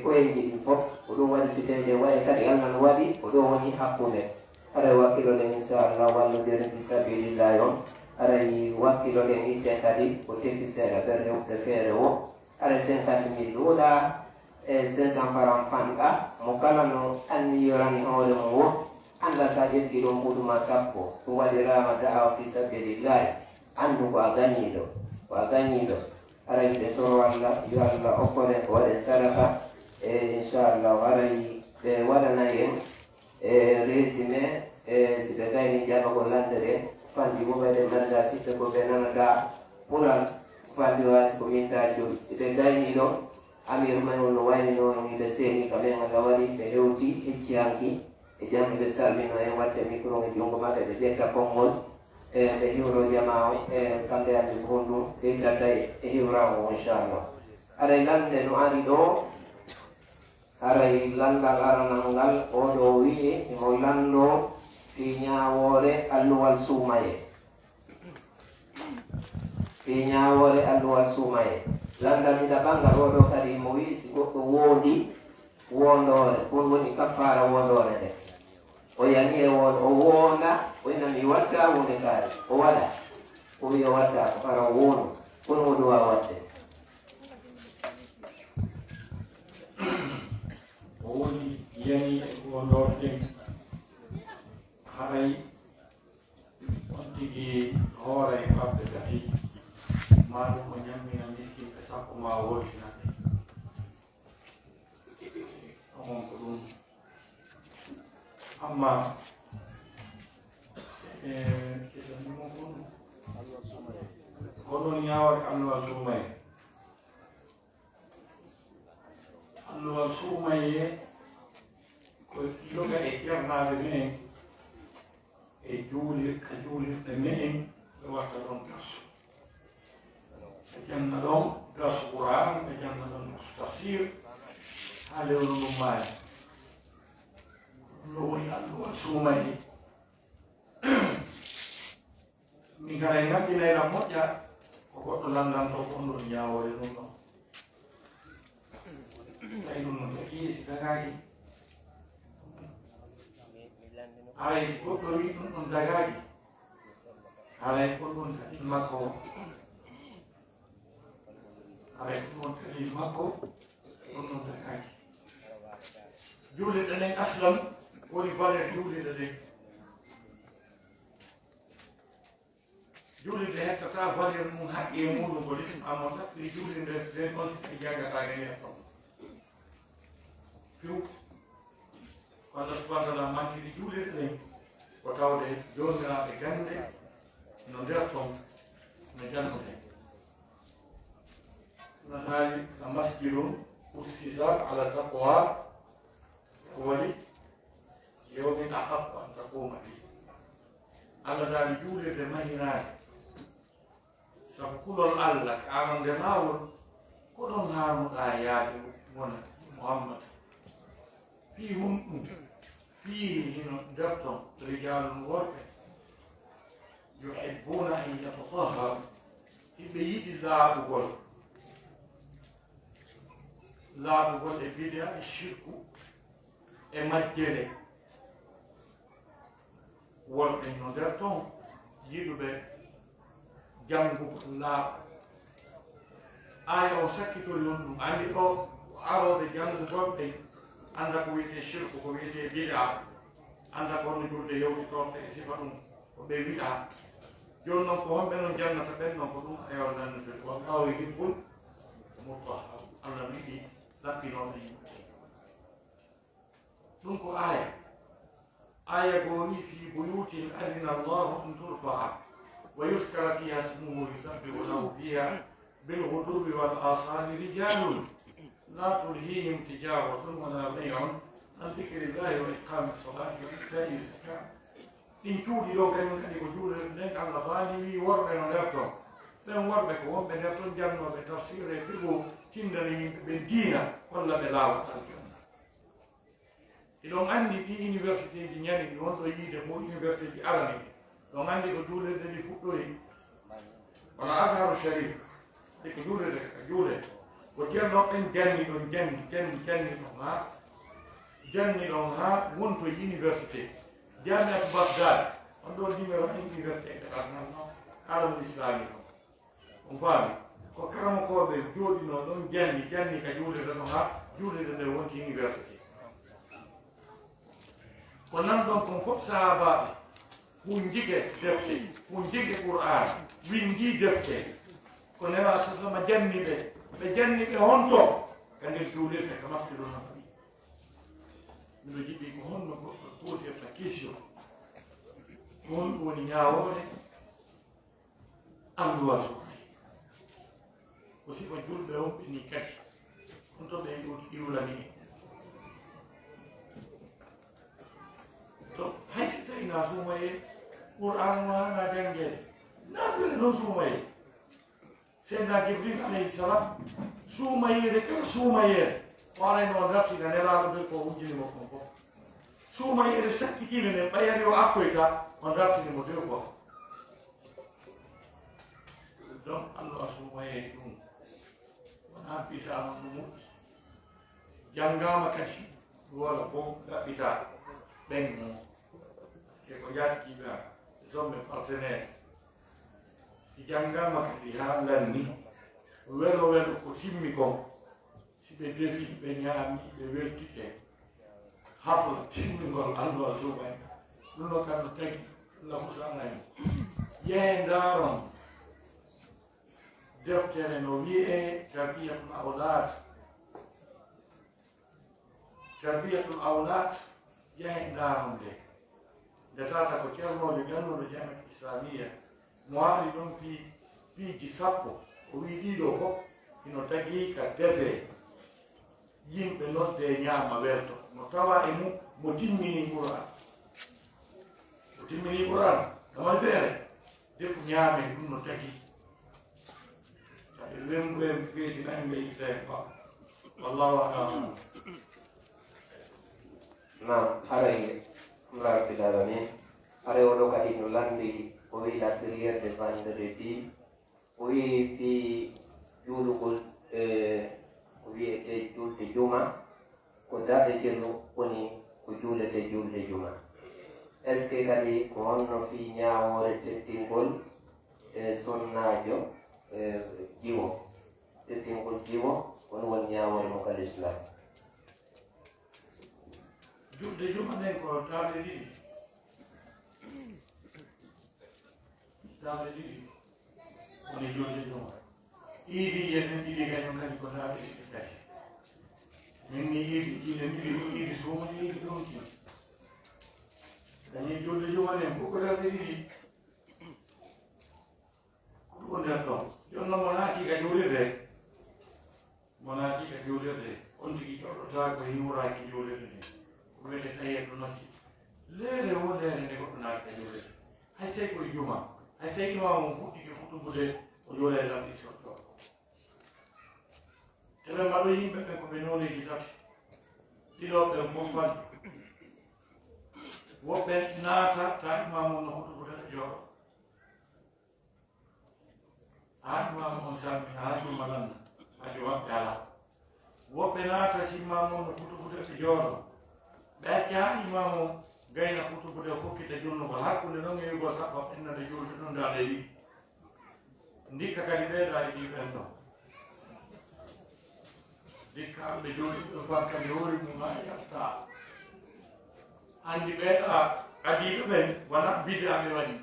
koyeji ɗin fof ko ɗum waɗi si tede waɗi kadi allah no waɗi ko ɗo woni hakkude aray wakkiloɗen inchallah wallodir fi sabilillahi on aray wakkiloɗen itte kadi ko tekki seeɗa ɓerde wuɓde feere wo aray 50 000 ɗuuɗa e 500 paran fanɗa mo kala no anni yorani hoore mum wo anda sa ƴetti ɗon ɓuɗuma sappo ɗum waɗirama da'awa fi sabilillahi andu ko a gañiɗo aray ɓe toro allah yo allah okkoren ko waɗen sadaka e inchallah aray ɓe waɗanayi en résumé si ɓe gayni janogol lande ɗe fandi bo ɓeɗen nanda sitte ko ɓe nanata ɓural fandi wasi ko minta joyi si ɓe gayni ɗon amir man on no waynino ɓe seeni kamen aga waɗi ɓe hewti hecciyanki e jam ɓe salmino en watte micro e jungo maɓɓe ɓe ƴetta konngol ɓe hiwro jama o kamɓe andi honɗum ɓeydata e hiwramo inchallah aray lande no ari ɗo aray landal aranal ngal oɗo wi'i mo lando fi ñawore alluwal suumaye landal ina ɓangal oɗo kadi mo wi'i si goɗɗo woodi wondore ɗum woni kaffara wondore nde o yani e o wonda o ina mi watta wonde kaari o waɗa o wi o watta ko fara wondu kono o duwa wadde o woni yani e wondorɗen haray on tigi hoore e fabde gati ma ɗum o ñammina miskinɓe sappo ma woltinande on ko ɗum amma kisanimo kon oɗon ñawore alluwal suumaye ko loga e ƴernade men e juulirɗe men ɓe watta ɗon gasu ɓe janna ɗon gasu qouran ɓe janna ɗon gasu tafsir ha lewru ɗum maayi ɗum ɗo woni alluwal suumaye min kala e ngaɓɓinayla moƴƴa ko goɗɗo landanto gonɗon ñawore ɗum ɗon tawi ɗum no kiisi dagaki haray si goɗɗo wi ɗum ɗon dagaki haray ko ɗum taɗin makko haray ko ɗum taɗin makko ɗum ɗon dagaki juulirɗe ɗen aslam woni valeur juulirɗe ɗen juulirde hettata valeur mum haqqe muɗum ko lism amon ɗaɓɓiri juulirde nden ɗon e jagatake nden ɗon fiw Allah subhanahu wa ta'ala mantiri juulirde ɗen ko tawde jomiraɓe gande no nder ton no jannude no haali ka masjidum ussisa ala taqwa ko woni yawmin ahaqqu an taquma fi Allah taali juulirde mahinade sabu kulol Allah ka arande laawol ko ɗon haaruɗa yaade wona Muhammad fii ɗum fii hino nder ton rijalum worɓe yuhibbuna an yatatahharu hiɓe yiɗi laaɓugol e bidia e shirku e majjere worɓe no nder ton yiɗuɓe janngugo laaɓa aya o sakkitori on ɗum andi ɗo aroɓe janngugolɓe anda ko wiyete shirku ko wiyete bidia anda ko honno julde yewtitorte e sifa ɗum ko ɓe wiɗa joni noon ko homɓe noon jannata ɓen noon ko ɗum ayol nannete wallahu yuhibbul mutahhar Allah no yiɗi lappinoɓe yimɓe ɗum ko aya goni fi buyutin adina allahu an turfa'a wa yuskara fiha ismuhu yusabbihu lahu fiha bilghuduwi wal asali rijalun لا تلهيهم تجارة ولا بيع عن ذكر الله وإقام الصلاة وإيتاء الزكاة ɗin cuuɗi ɗo kañum kadi ko juulirde nden Allah faandi wi worɓe no nder toon ɓen worɓe ko wonɓe nder toon jannoɓe tafsir e figo tindana yimɓe ɓe diina holla ɓe laawol aljanna iɗon anndi ɗi université ji ñani ɗi wonɗo yiide mo université ji arani ɗon anndi ko juulirde ɗi fuɗɗori wona asharu sharif ɗi ko juulirde ka juule ko ceerno ɓen janni ɗon janni ɗon ha wonto université jamiat bagdad on ɗo numéro 1 université international alamul islami ɗon on faami ko karamokoɓe jooɗino ɗon janni ka juulirde ɗon ha juulirde nde wonti université ko nan ɗon kon fof sahabaɓe hunjike defte hunjike qur'an windi defte ko nela sasama janni ɓe janni ɓe honto ka nder juulirde ka masjidu nabawi miɗo jiɗɗi ko honno goɗɗo posirta question ko honɗum woni ñaawore anduwal sukayi ko siko julɓe wonɓe ni kadi honto ɓe iwlani to hay si tawi na suumaye qur'an no hana janngede nafile noon suumaye seydna jibril alayhi salam suumayede kala suumayede o arayno dartina nelaaɗo ɓe ko wujjinimo kon fof suumayede sakkitiide nden ɓayari o akkoyta on dartinimo deux fois donc allah suumayede ɗum wona bidama no moƴƴi janngama kadi woola fof ɗaɓɓita ɓenno e ko jatikiɓe a somme partenaire si janngama kadi ha lanni welo ko timmi kon si ɓe defi ɓe ñaami ɓe weltiɓe hafla timmingol anduwal suuɓay ɗum ɗo kam no tagi lamusanani yehe ndaaron deftere no wiye tarbiyatul awlad yehe ndaaron nde tata ko ceernojo jannuɗo jamiat islamia mo haali ɗon piiji sappo o wi ɗiɗo fof ino tagi ka defe yimɓe nodde ñaama welto mo tawa e mum mo timmini qur'an kamay feere defu ñaame ɗum no tagi saɗe wemɓe feeti nani ɓe yitteen ba wallahu alam nam haray rabbil alamin haray oɗo kadi no landi o wi la prière de vendredi o wi fi juulugol ko wiyete julde juma ko darde jello woni ko juulete julde juma est ce que kadi ko honno fi ñaawore tettingol sonnajo jiwo tettingol jiwo woni won ñaawore mo kal islam julde juma nden ko darde ɗiɗi woni julde juma iidi yeten ɗiɗi kañum kadi ko darde ɗiɗi kadi min ni iiden ɗiɗi iidi suumani iidi ɗumti dañi julde juma nden fof ko darde ɗiɗi ko nder toon jonno mo naati ka juulirde on tigi ƴoɗɗota ko hiwraki juulirde nde ko wiyete tayeto nasti leere wo leere nde goɗɗo naati ka juulirde hay sey koye juma hay sey imamu fuɗɗike fuɗɗugude o juulere lamɗi sotto teɓe mbaɗo yimɓe ɓen ko ɓe noneji tati ɗiɗo ɓen fof fadde woɓɓe naata ta imamu no fuɗɗugude ɗo jooɗo ha imamu on sammi ha juma lanna hajo maɓɓe ala woɓɓe naata si imamu no fuɗɗugude ɗo jooɗo ɓe acca ha imamu gayna fuɗɗugude fokkita junnugol hakkude ɗon e yugol sappo ɓennade julde ɗon dade ɗiɗi ndikka kadi ɓeeɗa e ɗi ɓen ɗon ndikka ɓe jooɗi ɗo fan kadi hoori mum ha yalta andi ɓeeɗa adiɓe ɓen wona bida ɓe waɗi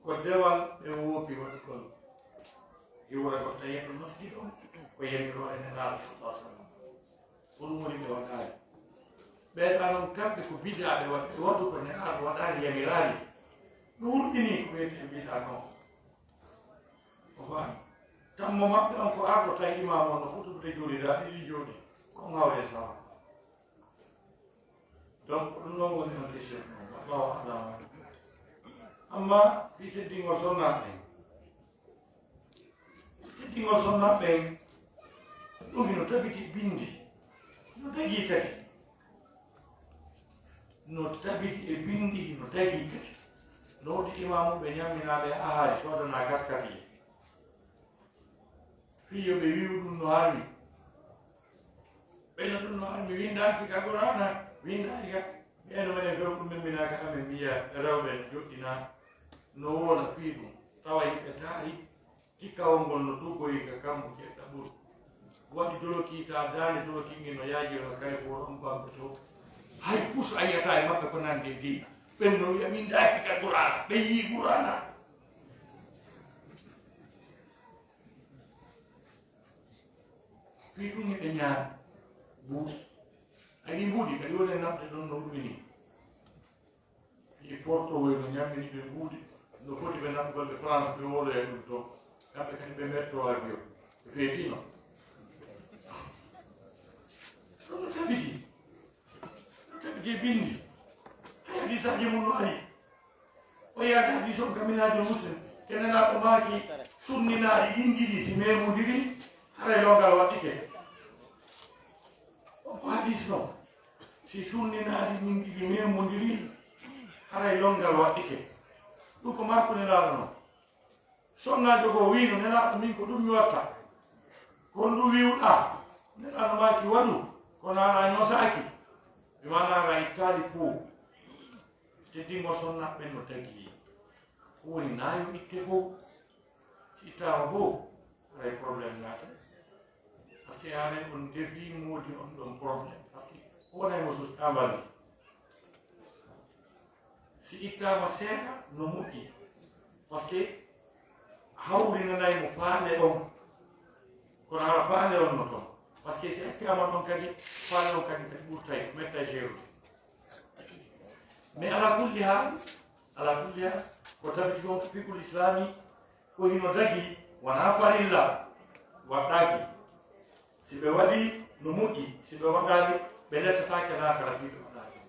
ko dewal ɓe woopi waɗugol hiwre goɗɗo yeɗɗo masjid on ko yemiro e nelaaɗo sallah sallam ko ɗum woni ɓe waɗaani ɓeeɗa noon kamɓe ko bidaɓe waɗi ɓe waɗu ko nelaaɗo waɗaani yamiraani ɗum wurɗini ko wiyete bida noon o faami tammo maɓɓe on ko arɗo tawi imam on no fuɗɗude juulida ɗiɗi jooɗi kon hawe sawa donc ɗum noon woni on question wallahu a'lam. Amma fi teddingol sonnaɓe ɗum no tabiti bindi no tagi kadi no tabiti e bindi no tagi kadi no wodi imamuɓe ñamminaɓe ahaaji sodana katkati fiyo ɓe wiwu ɗum no haali ɓeyno ɗum no haali mi windaki ka qur'ana windaki ka ɓeeno menen few ɗum memminaka amen mbiya rewɓe joɗɗina no woona fii ɗum tawa yimɓe taari tikkawol ngol no tuggoyi ka kambo keɗɗa ɓuri waɗi dolokiita daande dolokingi no yaajiro kare fo ɗon banque to hay fuu so a yiyata e maɓɓe ko nande di ɓen no wiya min daaki ka qur'ana ɓe yii qur'ana fii ɗum hiɓe ñaami buuɗi aɗi mbuuɗi kadi woni namde ɗon no ɗumini i portowoy no ñammini ɓe mbuuɗi no foti ɓe namgol ɓe france ɓe woloya ɗum to kamɓe kadi ɓe metto avion ɓe feetino ɗum no tabiti bindi hadisaji mum no ari o yaade hadis on kaminajo muslim kenenaɗo maaki sunninaɗi ɗin ɗiɗi si memodiri haray longal waɗɗike on ko hadis noon si sunninaɗi ɗin ɗiɗi memodiri haray longal waɗɗike ɗum ko makko nenaɗo noon sonnajo ko wino nenaɗo min ko ɗum mi watta kon ɗum wiwɗa nenaɗo maaki waɗu kono ala ñosaki mi manara ittali fuu teddingo sonnaɓe no tagi woni nayo itte fof si ittama fof hay probléme naata par ce que hanen on defi moodi on ɗon probléme par ce que wonaymo so tabalde si ittama seeɗa no moƴƴi par ce que hawrinanaymo faande on kono hara faande on no toon par ce que si accama ɗon kadi faande on kadi ɓurtay metta jeerude mais ala kulli hal ko tabiti on fiqul islami ko hino dagi wona farilla waɗɗaki si ɓe waɗi no moƴƴi si ɓe waɗali ɓe lettatake nakara fiɓe waɗaki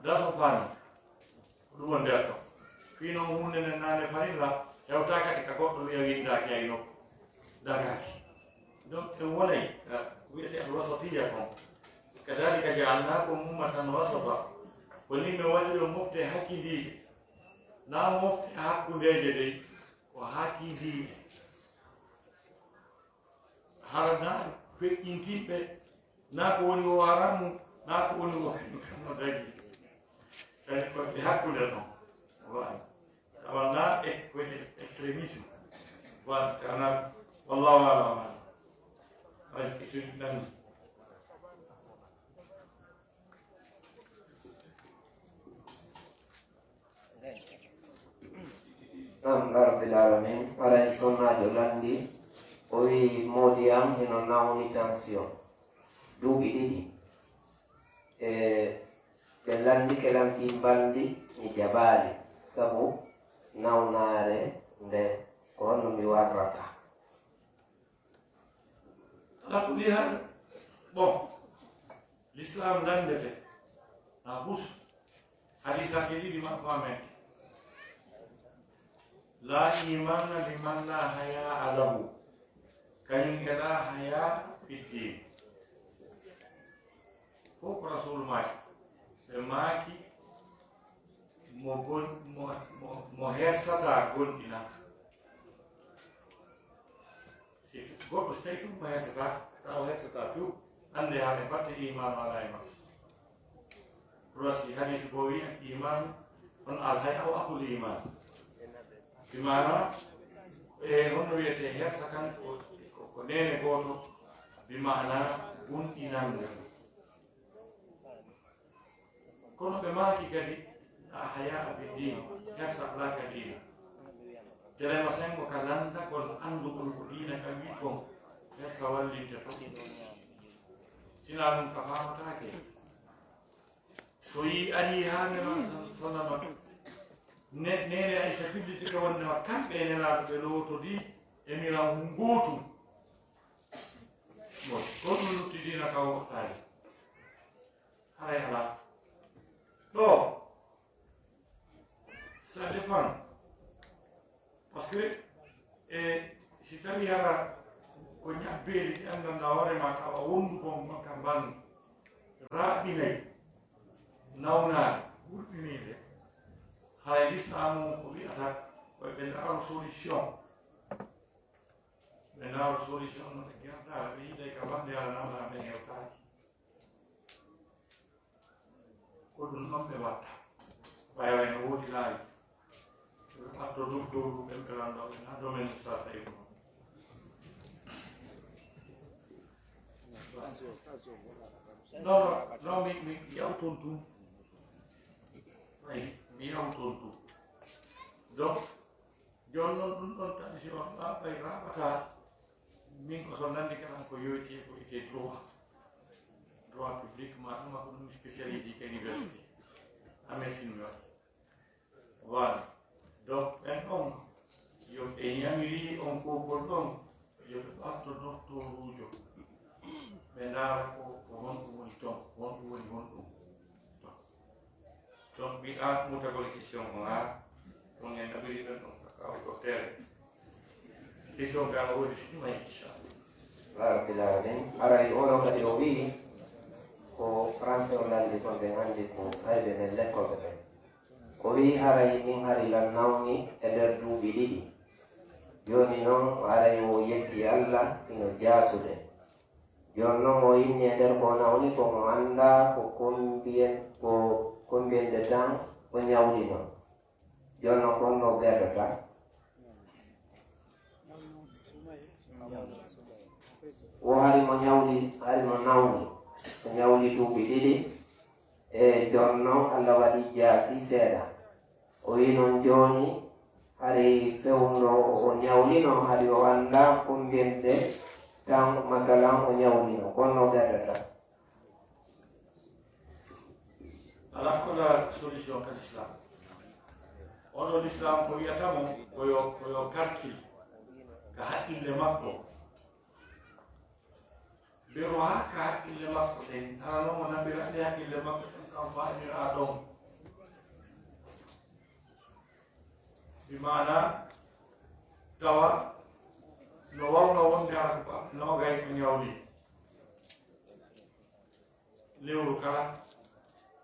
daso faami ɗum won nder ton fino hunde nden nane farilla hewta kadi ka goɗɗo wiya windaki ay nokku dagaki donc en wonay wiyete alwasatiya kon kadalika jaalnakum ummatan wasata woni mi waɗi ɗo mofte hakkidiɗe na mofte hakkundeje dey ko hakkidiɗe hara na feƴƴintiɓe na ko woni o haramu na ko woni o no dagi kadi koɓe hakkude noon voilà tawa na e koyde extrémisme voilà kana wallahu alam ay kisuni nan rabbil alamin ara sonnajo landi o wi moodi am heno nawni tension duuɓi ɗiɗi e ɓe landi kelanti mbaldi mi jaɓaali sabu nawnaare nde ko honno mi warrata ala kulli hal bon l'islam landete na fus hadisaji ɗiɗi makko amen la imana liman la haya lahu kañum e la haya fiddin fof ko rasul maaki ɓe maaki mo hersata gonɗina si goɗɗo so tawi ɗum mo hersata taw hersata few ande haɗe batte imanu ala e makko rosi hadis bo wi al imanu on alhaya o akul iman bimana e honno wiyete hersa kan ko nene goto bimana gonɗinangal kono ɓe maaki kadi a haya ɓe diina hersa alaka diina telema sengo ka landagol andugol ko diina ka wi kon hersa wallinte to sina ɗum ka famatake so yi ari ha nena sallama nene aysa filliti ka wonnema kamɓe e nelaɗo ɓe lowtodi emiran hu gootum bon goɗɗum lutti diina ka woɗɗani haray ala No, ça dépend. Parce que si tawi hara ko ñabbeeli ɗi anndanɗa hoorema tawa wondu kon makka mbandu raaɓinay nawnaade ɓurɗiniide hay l'islamu ko wi'ata koye ɓe ndaaro solution ɓe ndaaro solution no ɓe gerdaare ɓe yiiɗay ka wande ala nawɗaa ɓe hewtaaji ko ɗum ɗon ɓe watta way no woodi laayi ɓe ɓatto ɗum dow ɓe ɓelanɗoɓe ha domaine sa tawi ko non mi yawton tum ay mi yawton tum donc joni noon ɗum ɗon tradition ɓay raɓata min ko so nandi kalan ko yoyti ko ite droit public ma ɗum ko ɗum spécialisé ko université a médecine mi waɗi voilà donc ɓen ɗon yo ɓe ñamiri on kokol ɗon yoɓe ɓatto doftorujo ɓe ndaara ko honɗum woni ton honɗum woni honɗum ton donc mbiɗa mutagol question o ha ɗon en ɗaɓiri ɗen ɗon kaw docteur question ga woodi ɗuma inchallah rabbil alamin aray oɗo kadi o wii ko français o landi kon ɓe gandi ko hayɓe men lekkoɓe ɓen o wii haray min harilan nawni e nder duuɓi ɗiɗi joni noon aray o yetti allah ino jaasude joni noon o inni e nder ko nawni komo anda ko combien de temps o ñawli noon joni noon kon no gerdata o harimo ñawli harimo nawni o ñawli duuɓi ɗiɗi e joni noon allah waɗi jaasi seeɗa o wi noon joni hari fewno o ñawlino hari o anda combien de temps masalan o ñawlino kon no gerdata ala kola solution ka l'islam oɗo l'islam ko wiyatamo koyo calcul ka haqqille makko bero ha ka haqqille makko ɗen ala noon mo nabiraɗe haqqille makko ɗen kam faamira ɗon bimana tawa no wawno wonde ala ko nogay ko ñawli lewru kala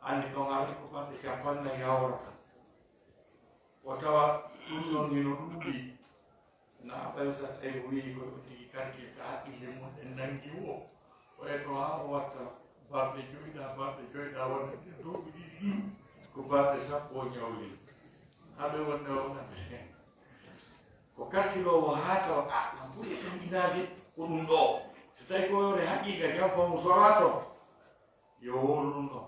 andi ɗon ari ko ɓanɗe capannayyi hawrata o tawa ɗum ɗon hino ɗuuɗi na ɓaysa tawi o wii koyo tigi calcul ka haqqille mum ɗen nangi o to ha o watta balɗe joyɗa wonde ɗe duuɓi ɗiɗi ɗi ko balɗe sappo o ñawli haɓe wonde wonande ko calculowo ha tawa ɗam ɓuri e ɗamɗinade ko ɗum ɗo so tawi ko yore haqiqa jam famu sorato yo wolu ɗum ɗon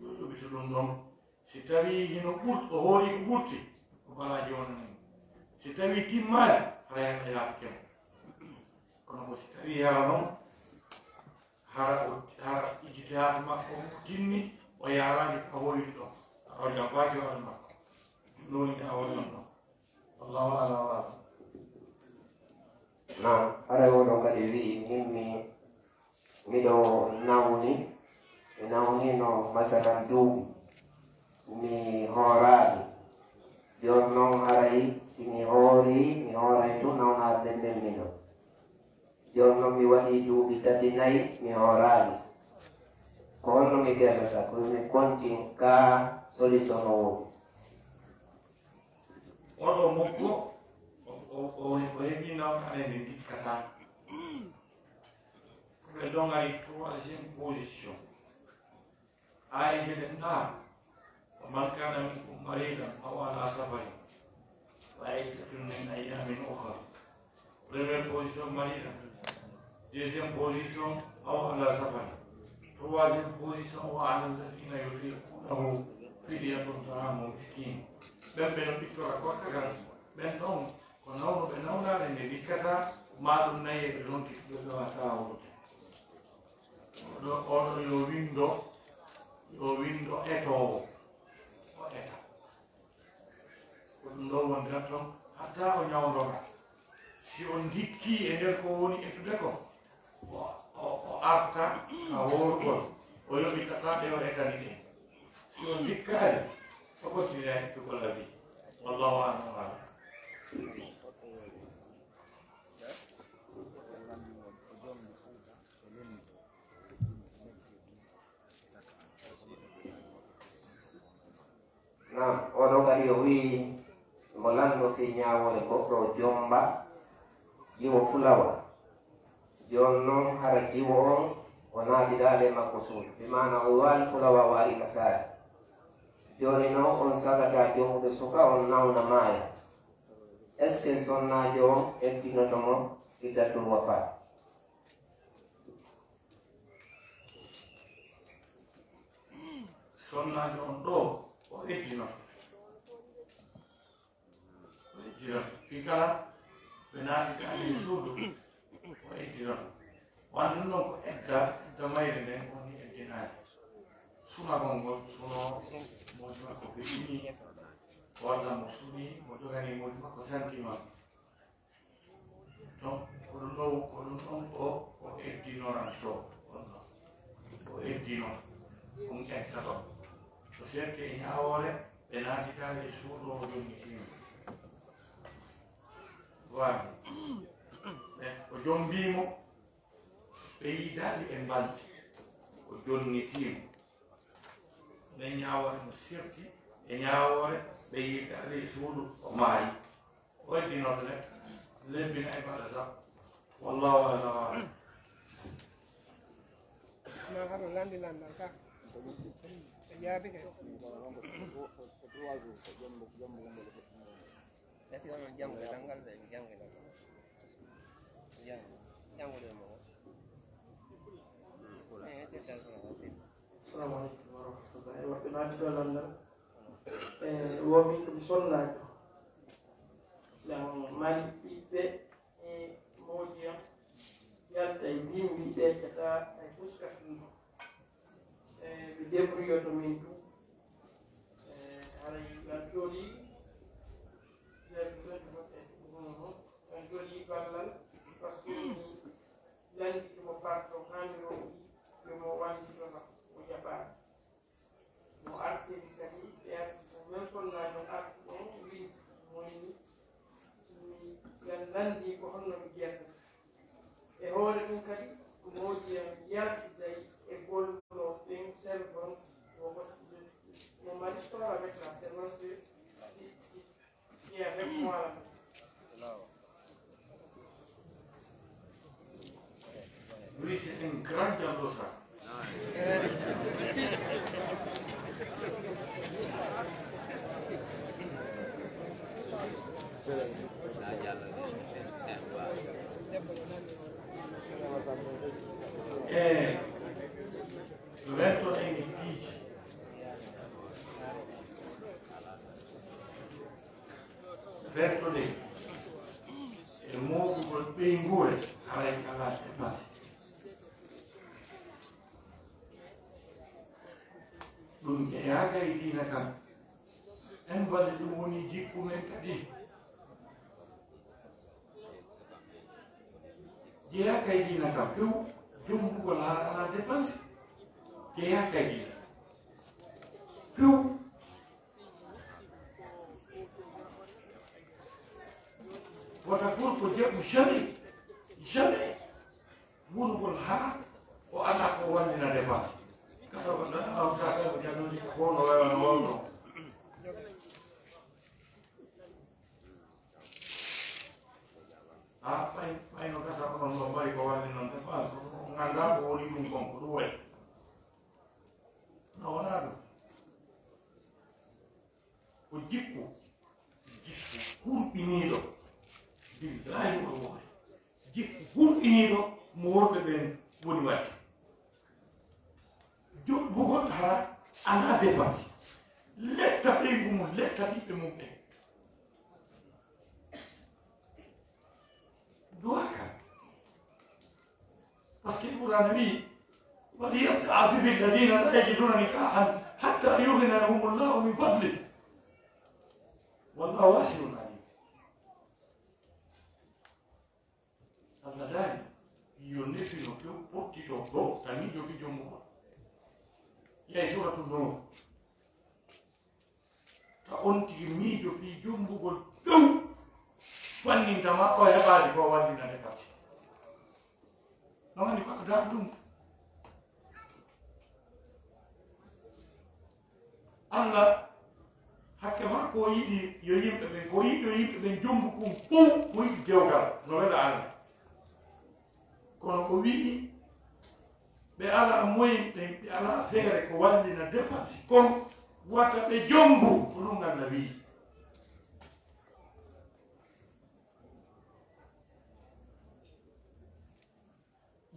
yo yoɓito ɗum ɗon si tawi hino ɓurɗo hoori ko ɓurti ko balaji wonani si tawi timmani hayana yaafkemo kono ko si tawi hara noon hara ijtihad makko tinni o yarani ka hoyri ɗon o jam faki waɗa makko noni a wonnon ɗon wallahu ala wa alam nam haray oɗo kadi wii min miɗo nawni mi nawnino masalan duuɓi mi hooraaɗi joni noon haray si mi hooray tu nawnaade nden mino joni noon mi waɗi duuɓi tati nayi mi hooraaɗi ko honno mi gerdata ko mi continue ka solution o woodi oɗo mokko o heɓi nawnaade nde dikkata ɓe ɗon ari troisiéme position ayeje ɗen ɗa ومن كان منكم مريضا او على سفر فعدة من ايام اخرى première position مريضا deuxième position او على سفر troisième position وعلى الذين يطيقونه فدية طعام مسكين ɓen ɓe no ɓittora korka kan ɓen ɗon ko nawno ɓe nawnade nde dikkata ma ɗum nayi ɓe ɗon tikɓe ɗowata wurde oɗo yo windo etowo o eta ko ɗum ɗo wondat toon hatta o ñawdora si on jikki e nder ko woni ettude ko o arta a worgol o yoɓitata ɗe o etani ɗe sono piccari, ma continuare più con la vita. Wallahu a'lam. Nah, ono kadi o wi mo lanno fi ñawole goɗɗo jomba jiwo fulawa jon noon hara jiwo on o naaɗiɗale makko suudu ɓe mana o waali fulawa waari ka saari joni noon on sagata jomuɓe suka on nawna maaya est ce que sonnajo on eddinotomo iddatul wafa sonnajo on ɗo o eddinoto ɗi kala ɓe naati ka ani suudu o eddinoto wande noon ko edda mayre nden woni eddinaade sunagol ngol suno moji makko ko ɗini walla mo suuni mo jogani moji makko sentiment donc ko ɗum ɗon o eddinoranto onno o eddinoto on eddato so serte e ñawore ɓe naatitade e suudu o jommitima wawi o jombimo ɓe yiidali e mbalde o jonnitimo nden ñawore mo sirti e ñawore ɓe yiidali e suudu o maayi o eddinoto nek lebbina e bala sa wallahu ala ma haɗo landi landal ka e jaabi ke Jadi orang jam ke tanggal dan jam ke jam ke mana? Ini kita sudah. Assalamualaikum warahmatullahi wabarakatuh. Wami kubisonna yang mali pipe moja yalta bimbi de kata puskas debrouille to min tu haray joli joli ballal parce que landi mo parto hamiro mo wandi to mo jaba mo arti kadi e men sonna no arti on wi moy yan landi ko honno mi jetta e hoore ɗum kadi ko moƴi yaltiday e gollo ɗin servance mo mari store avec la servance qui est avec moi lui c'est un grand jalosa Roberto è in bici Roberto lì e muovo col pingue alla calata e basta dunque è anche i tina kan en vale du woni jikku men kadi jeeya kay dina kam few jombugol ala dépense jeeya kay dina few wata pour ko jeɓu jamais wonugol ha o ala ko wannina dépense kasa wonɗa aw saka ko jannoji ko no wayano wawno fayno kasa ko noon no mbayi ko wanni noon dépense ko ganda ko woni ɗum kon ko ɗum wayi no wona ɗum ko jikku hurɓiniɗo billahi o woy jikku hurɓiniɗo mo worɓe ɓen woni wadde joɓɓugol hara ala dépense letta ɓeygu mum letta ɓiɓɓe mum ɓen دوكا باسكو القرآن بي وليستعفف الذين لا يجدون نكاحا حتى يغنيهم الله من فضله والله واسع عليم الله يونيفي نوكيو بوتي توكو تاني جوكي جومو يا سورة النور on tigi miijo fi jumbugol few fannintama o heɓaade ko wallina dépense non andi ko ada ɗum Allah hakke ma ko yiɗi yo yimɓe ɓen ko yiɗi yo yimɓe ɓen jombu kum fof mo yiɗi dewgal no wela Allah kono ko wi'i ɓe ala moyen ɓe ala feere ko wallina dépense comme wata ɓe jombu ko ɗum Allah wii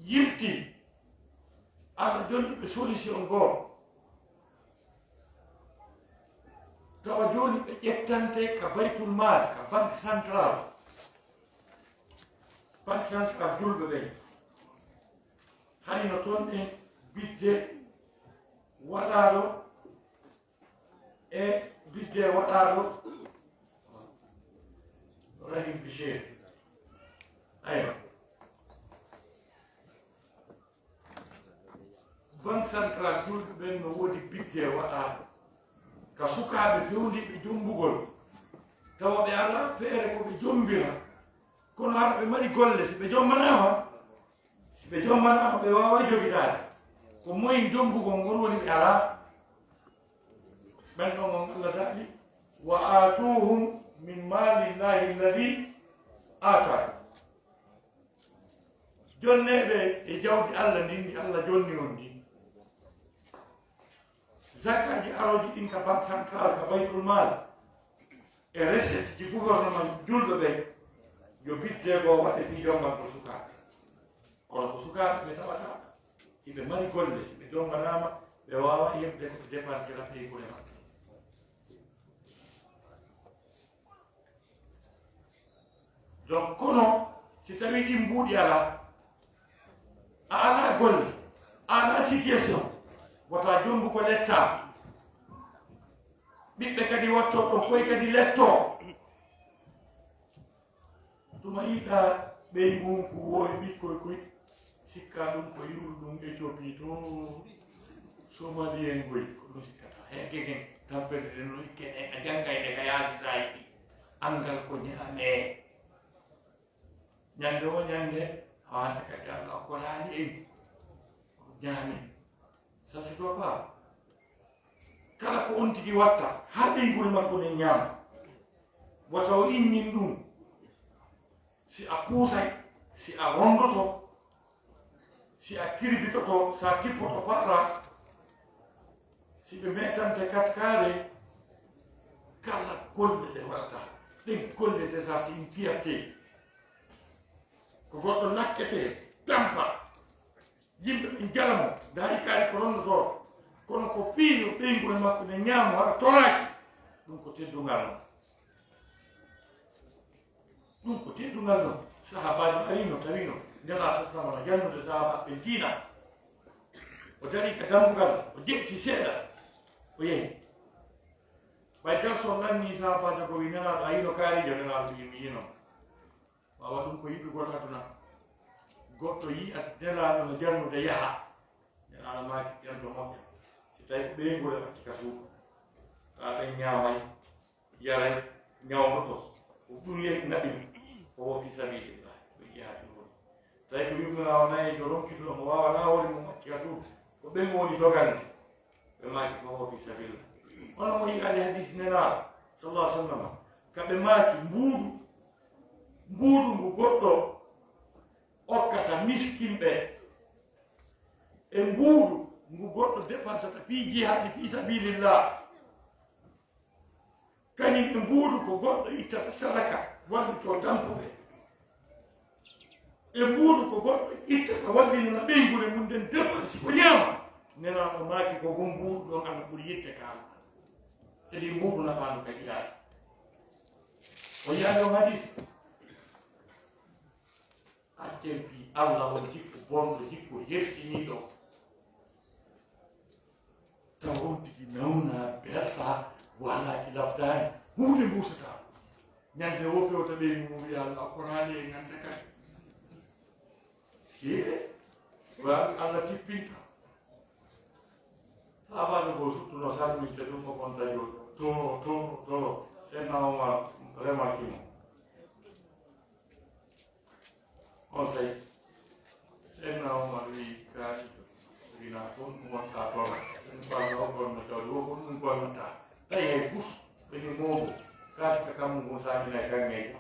yimti Allah joni ɓe solution goo tawa joni ɓe ƴettante ka baytul mal ka banque central julɓe ɓen hayno toon ɗen budget waɗaɗo e budget waɗaɗo rahim bichir aywa banque central julɓe ɓen no woodi budget waɗaɗo ka sukaaɓe fewdiɓe jombugol tawa ɓe ala feere ko ɓe jombira kono hara ɓe mari golle si ɓe jommanama ɓe wawa jogitaade ko moyen jombugol ngol woni ɓe ala ɓen ɗon on Allah daɗi wa atuhum min malillahi alladi ata jonneɓe e jawdi Allah ndin Allah jonni on ndi zakaji aroji ɗin ka banque central ka baytul mal e recette ji gouvernement julɓe ɓen yo budget goo waɗe fi jongal ko sukaaɓe kono ko sukaaɓe ɓe tawata hiɓe mari golle si ɓe jonganama ɓe wawa yimɓe ko dépense raɓe gole maɓɓe donc kono si tawi ɗin mbuuɗi ala a ala golle a ala situation wata jombu ko letta ɓiɓɓe kadi watto ɗo koye kadi letto tuma yiɗa ɓey ngunku woy ɓikkoy koy sikka ɗum ko yuru ɗum Éthiopie to Somalien goy ko ɗum sikkata he gegen tampere ɗe no ikkene a janngayde ka yaasitayi angal ko ñaame ñande o ñande hawande kadi Allah ko laali en ko ñaame ça se doit pas kala ko on tigi watta ha ɓeygol makko ne ñaama wata o innin ɗum si a puusay si a rondoto si a kirbitoto sa tippoto paɗa si ɓe metante katkare kala golle ɗe waɗata ɗen golle déjà c'est une fierté ko goɗɗo lakkete tampa yimɓe ɓe jalamo dari kaari ko rondoto kono ko fiiyo ɓeygol makko ne ñaamo haɗa toraki ɗum ko teddungal noon ɗum ko teddungal noon sahabaji arino tawino ndela sa samana jannude sahaba ɓe diina o dari ka dambugal o jeɓti seeɗa o yehi ɓay garso lanni sahabajo ko wi nenaɗo a yino kaarijo nenaɗo wi mi yino wawa ɗum ko yiɗugol aduna goɗɗo yi a nelaɗo no jannude yaha nenaɗo maki ƴerdo moƴƴa si tawi ko ɓeygol e watti ka suuɗo ka ɓen ñaamay yaray ñawnoto ko ɗum yehi naɓimi fowo fi sabilillah ɓe jihaati woni tawi ko yumnira o nayi to ronkituɗo mo wawa lawoli mum watti ka suuɗo ko ɓen woni dogande ɓe maaki fowo fi sabilillah hono mo yiyaali hadis nenaɗo sallah sallam kaɓe maaki mbuuɗu ngu goɗɗo okkata miskinɓe e mbuuɗu ngu goɗɗo dépensata fi jihaadi fi sabilillah kañum e mbuuɗu ko goɗɗo ittata sadaka wallito tampuɓe e mbuuɗu ko goɗɗo ittata wallinana ɓeygule mum nden dépense ko ñaama nenaɗo maaki ko gon mbuuɗu ɗon Allah ɓuri yitte ka Allah eɗi mbuuɗu nafaanu kadi yaade o yaade o hadis atten fi Allah on jikku bonɗo jikku yersiniɗo taw on tigi nawna bersa walaki laftani hunde mbusata ñande wo fewta ɓeyni mum wiya Allah korani e ñande kadi wawi Allah tippinta sabajo go suttuno salminte ɗum o gon dañol Toro. Saya nama Omar Kimo. Oh saya nama Omar Wika. Wina pun mata tora. Kalau pun mata dua pun mata. Tapi bus ini mau kasih kamu musa ini kami.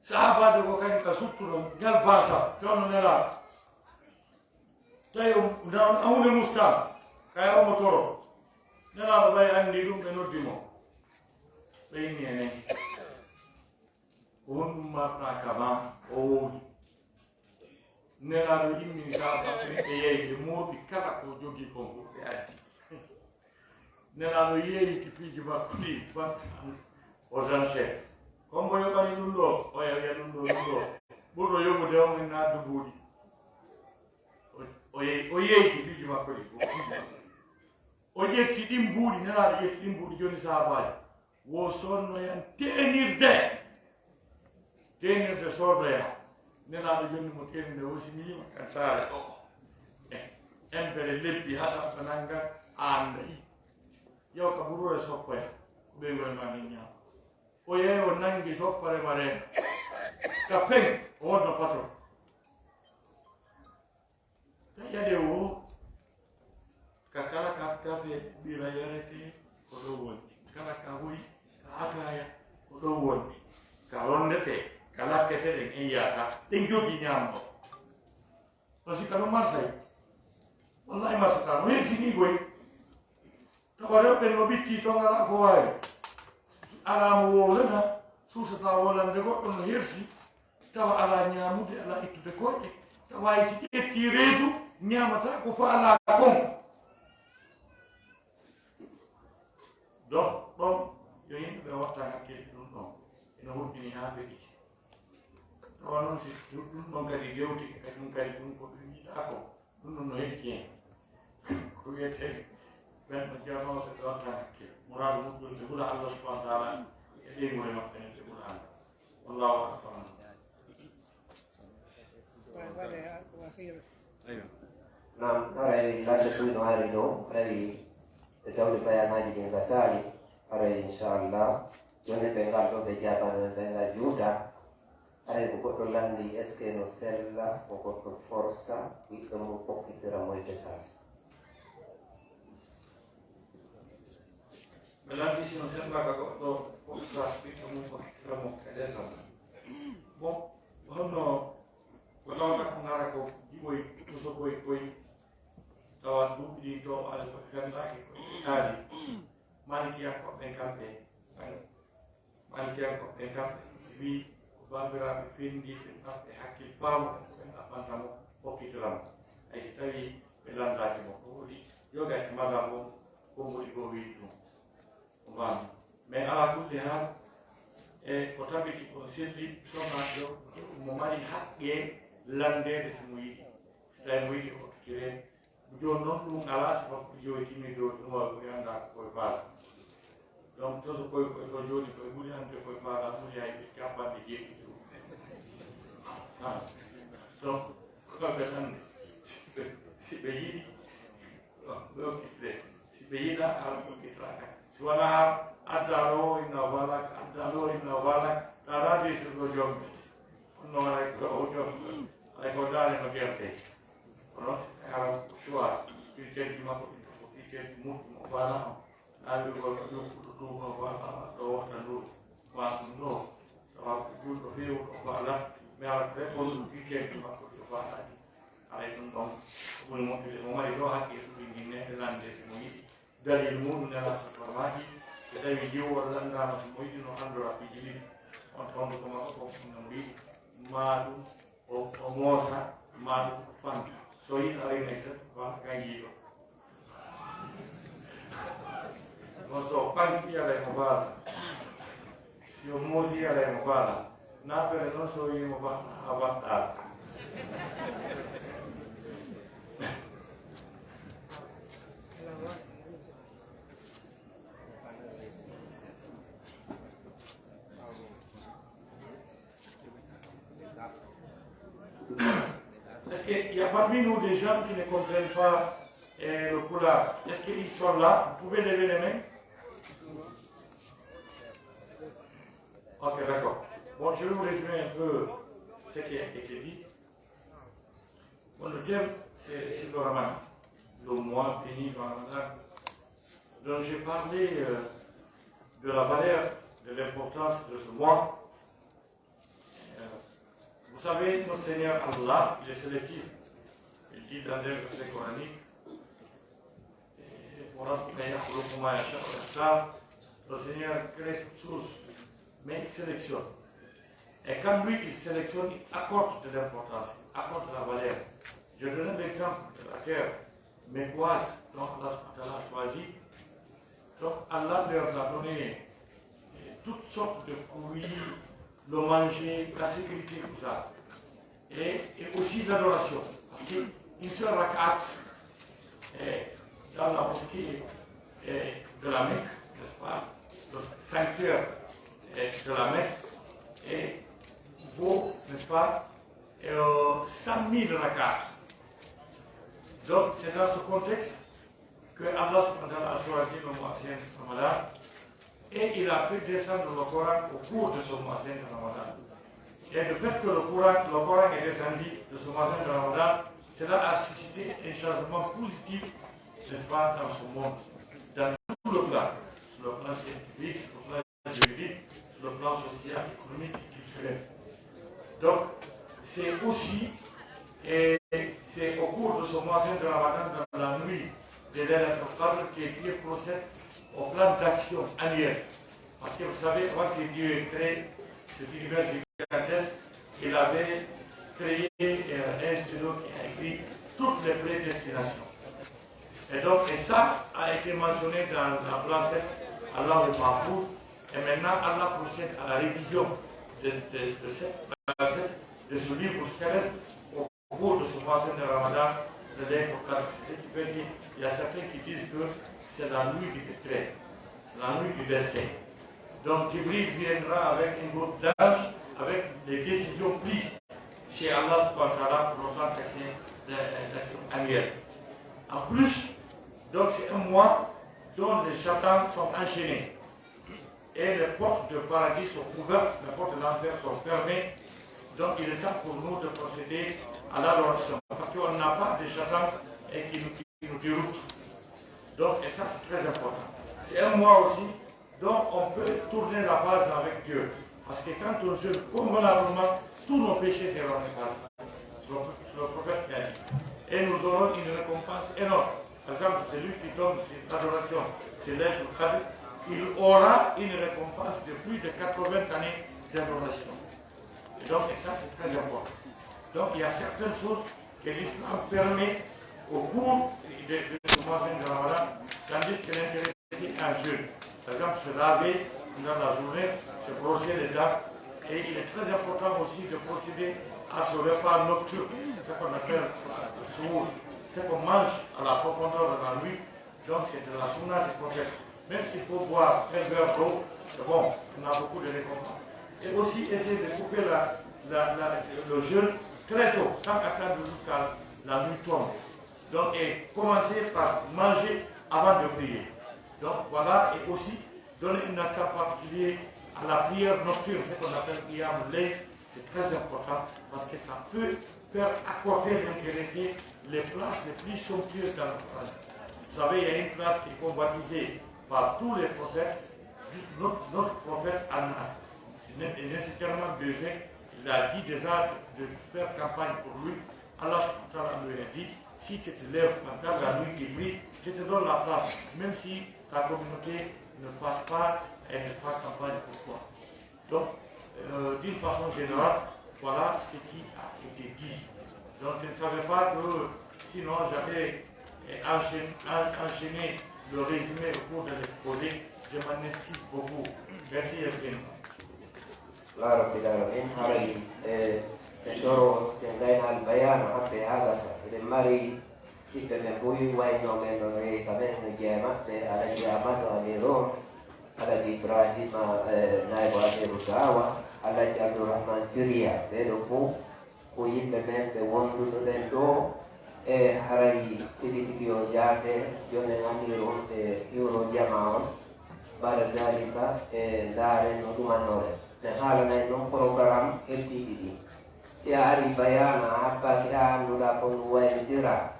Sahabat itu kan kasutur gal bahasa, fiona nela. Tayo udah awalnya mustam, kayak orang motor. Nela lebay andi dum penutimo. Ini ane. Mata kama oh. Nela lu ini sahabat ini di mau dikala ko jogi ko adi. Nela lu ini kipiji bakudi bat ojanse. Kombo yo kali nundo, oya nundo. Buro yo mo dewo na dubudi. Oye ti biji makoli. Oye ti dimbudi na ye ti dimbudi joni sabai. Wo sonno yan tenirde sordo ya. Nena do joni mo tenirde wosini kan sare o. Empere leppi hasa tananga andai. Yo ka buro soppo ya. Be mo mani nya. Oye o nangi soppare mare kapeng ono patro taya de o kakala kafe bila yarete ko won kala ka hui ka akaya ko won kalondete kala kete de iyata tinjogi nyambo pasi kalo marsai wallahi masata no sini boy tabare penno bitti to ngala ko ay ala wolena susata wolande goɗɗo no hersi tawa ala ñamude ala ittude koƴƴe tawa si ƴetti reedu ñamata ko fa ala kon donc ɗon yo yimɓeɓe watta hakkille ɗum ɗon ene huɗɗini ha ɓeɗiti tawa noon si ɗum ɗon kadi dewti kadi ɗum kadi ɗum ko ɗum yiɗa ko ɗum ɗum no hecci hen ko wiyete ɓenɗo jamawoɓe ɓe watta hakkille muradu muɗɗum ɓe ɓuura allah subahana wa taala e ɗemore maɓɓe ɓe ɓuura allah wallahu akbar Nam aray lande tuino ari ɗo aray ɓe tawde bayanaji ɗin ga saali aray inchallah joni ɓe ngal ɗo ɓe jabano ɓe nga juuta aray ko goɗɗo landi est ce que no sella ko goɗɗo forsa ɓiɗɗo mum pokkitira moyte sal Melandi sino sembra che ho fatto un po' di lampo bon honno wala ka ngara ko jiboy to boy tawa dubbi to ala ko fenda ko tali maliki ko ben kambe maliki ko ben kambe bi babira be fendi be kambe hakkil faamu ben apantamo hokkitam ay si tawi be landaki mo ko wodi yoga e magamo ko modi go wi dum Vamos. Mais ala kulli hal e ko tabiti ko selli sona do mo mari haqqe landede so mo yiɗi so tawi mo yiɗi o hokkitire joni noon ɗum ala so makko joni timmi do ɗum wawi ɓuri anda koye faala donc to so koye to joni koye ɓuri hande koye faala ɓuri hay ɓe capanɗe jeeɗiɗi donc kamɓe tan si ɓe yiɗi ɓe hokkitire si ɓe yiɗa ala hokkitiraka wala adalo ina wala taradi so jombe no ay ko jombe ay ko dale no gerte ono ala choix ite ma ko ite mu wala ali ko do ko wala do tanu wa no so du do feu ko wala me ala pe ko ite ma ko wala ay dum don ko mo mari do hakki so dinne lande mo yi dalil mum nela safarmaji so tawi jiw walla landama so moƴƴi no andora ɓe jili on tawde ko makko fof no mbi ma ɗum o moosa ma ɗum fanta so yiɗi arene tan wala kan yiiɗo non so panti ala mo baala si o moosi ala mo baala nafere noon so yimo baala a waɗɗa Est-ce qu'il y a parmi nous des gens qui ne comprennent pas et le Poulard, est-ce qu'ils sont là? Vous pouvez lever les mains? Ok, d'accord. Bon, je vais vous résumer un peu ce qui a été dit. Bon, le thème, c'est le Ramadan, le mois béni du Ramadan. Donc, j'ai parlé de la valeur, de l'importance de ce mois. Vous savez, notre Seigneur Allah, il est sélectif. Il dit dans un verset coranique, le Seigneur crée toutes choses, mais il sélectionne. Et quand lui, il sélectionne, il accorde de l'importance, il accorde de la valeur. Je donne l'exemple de la terre mécoise, donc Allah a choisi. Donc Allah leur a donné toutes sortes de fruits, le manger, la sécurité, tout ça. Et aussi l'adoration. Parce qu'une seule rakat dans la mosquée de la Mecque, n'est-ce pas, le sanctuaire de la Mecque, et vaut, n'est-ce pas, 100 000 rakats. Donc c'est dans ce contexte que Allah a choisi le mois de Ramadan et il a fait descendre le Coran au cours de ce mois de Ramadan. Et le fait que le Coran est descendu de ce mois de Ramadan, cela a suscité un changement positif, n'est-ce pas, dans ce monde, dans tout le plan, sur le plan scientifique, sur le plan juridique, sur le plan social, économique et culturel. Donc, c'est aussi, et c'est au cours de ce mois de Ramadan, dans la nuit de Laylatul Qadr, qui procède au plan d'action annuel. Parce que vous savez, avant que Dieu crée cet univers gigantesque, il avait créé un stylo qui a écrit toutes les prédestinations. Et donc, et ça a été mentionné dans la placette Allah le Mahfouz. Et maintenant, Allah procède à la révision de cette placette, de ce livre céleste, au cours de ce mois de Ramadan, de Laylatul Qadr. Ce qui veut dire, il y a certains qui disent que c'est la nuit du décret, c'est la nuit du destin. Donc, Jibril viendra avec un groupe d'anges, avec des décisions prises chez Allah pour notre d'action annuelle. En plus, donc c'est un mois dont les Satans sont enchaînés et les portes de paradis sont ouvertes, les portes de l'enfer sont fermées. Donc il est temps pour nous de procéder à l'adoration parce qu'on n'a pas de Satan et qui nous déroutent. Donc, et ça c'est très important. C'est un mois aussi dont on peut tourner la page avec Dieu. Parce que quand on jeûne convenablement, tous nos péchés seront effacés. C'est le prophète qui a dit. Et nous aurons une récompense énorme. Par exemple, celui qui donne cette adoration, c'est Laylatul Qadr, il aura une récompense de plus de 80 années d'adoration. Et donc, et ça c'est très important. Donc, il y a certaines choses que l'islam permet au cours de ce mois de Ramadan, tandis que l'intérêt est un jeûne. Par exemple, se laver dans la journée, se brosser les dents. Et il est très important aussi de procéder à ce repas nocturne, ce qu'on appelle le sourd, ce qu'on mange à la profondeur de la nuit. Donc c'est de la sunna du prophète. Même s'il faut boire un verre d'eau, c'est bon, on a beaucoup de récompenses. Et aussi essayer de couper le jeûne très tôt, sans attendre jusqu'à la nuit tombe. Donc, et commencer par manger avant de prier. Donc voilà, et aussi donner une accent particulier à la prière nocturne, ce qu'on appelle Qiyam al-Layl, c'est très important parce que ça peut faire accorder l'intéressé les places les plus somptueuses dans le Coran. Vous savez, il y a une place qui est convoitisée par tous les prophètes. Notre prophète en a nécessairement besoin. Il a dit déjà de faire campagne pour lui. Allah lui a dit, si tu te lèves pendant la nuit qui brille, je te donne la place, même si ta communauté ne fasse pas et ne fasse pas campagne pour toi. Donc, d'une façon générale, voilà ce qui a été dit. Donc, je ne savais pas que sinon j'avais enchaîné le résumé au cours de l'exposé. Je m'en excuse beaucoup. Merci infiniment. لا رب العالمين هذه تشعر سندين البيان حتى هذا إذا مري سيكون يقول وين من رأي كمان جامعة على جامعة أميرون على إبراهيم نائب وزير الدعوة على عبد الرحمن جريا بينهم كوين بمن بوندو لندو e haray tigi o jaate jonne amiru e yuro jama on bada zalika e daare no ɗumannore ne haalanay noon programme heddiɗi ɗi si a ari bayana habbaki ha annduɗa ko ɗum waynodira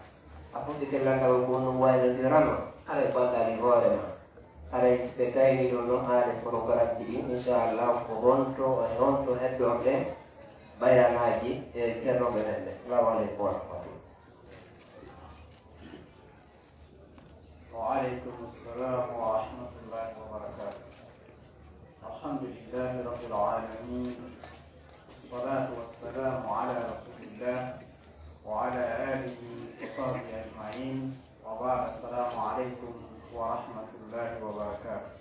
a foti kellantawa ko ɗum waynodirama haɗa ballali hoorema haray ɓe kayniɗo noon haade programme ji ɗi inchallah ko honto e honto heddorɗe bayanaji e ceernoɓe men ɓe salamu aleykum wa rahmatullah. وعليكم السلام ورحمة الله وبركاته. الحمد لله رب العالمين، والصلاة والسلام على رسول الله وعلى آله وصحبه أجمعين، وبعد السلام عليكم ورحمة الله وبركاته.